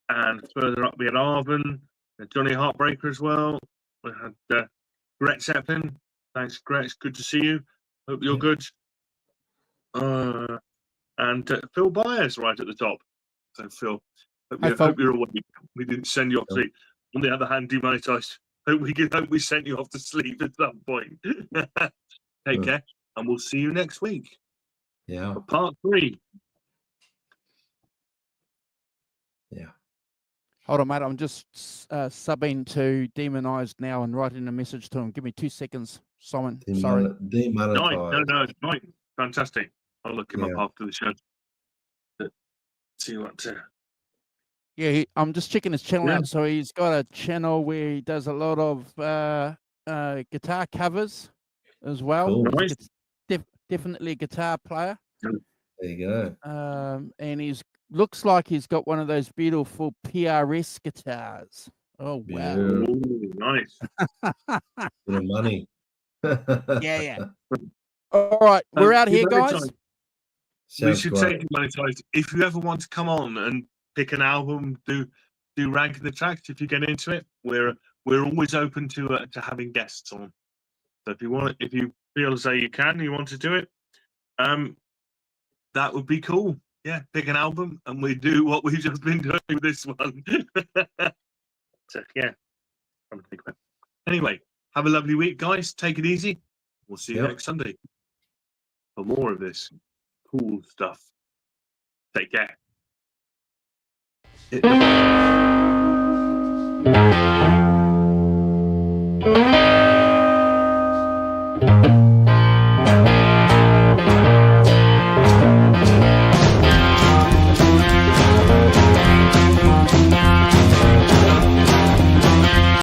And further up, we had Arvin, Johnny Heartbreaker as well. We had Gret Zeppelin. Thanks, Gret. It's good to see you. Hope you're good. And Phil Byers right at the top. So Phil, hope you're awake. We didn't send you off to sleep. On the other hand, demonetized. Hope we sent you off to sleep at some point. Take care, and we'll see you next week. Yeah. For part 3. Yeah. Hold on, mate. I'm just subbing to Demonized now and writing a message to him. Give me 2 seconds, Simon. Sorry. Demonetized. No, it's fine. Fantastic. I'll look him up after the show. See what. Yeah, I'm just checking his channel out. So he's got a channel where he does a lot of guitar covers as well. Cool. Nice. Definitely a guitar player. There you go. And looks like he's got one of those beautiful PRS guitars. Oh wow! Ooh, nice. Bit of money. Yeah. All right, we're out here, guys. We should say demonetized. If you ever want to come on and pick an album, do ranking the tracks. If you get into it, we're always open to having guests on. So if you feel as though you want to do it, that would be cool. Yeah, pick an album and we do what we've just been doing with this one. So yeah, I'm gonna think about it. Anyway, have a lovely week, guys. Take it easy. We'll see you next Sunday for more of this cool stuff. Take care.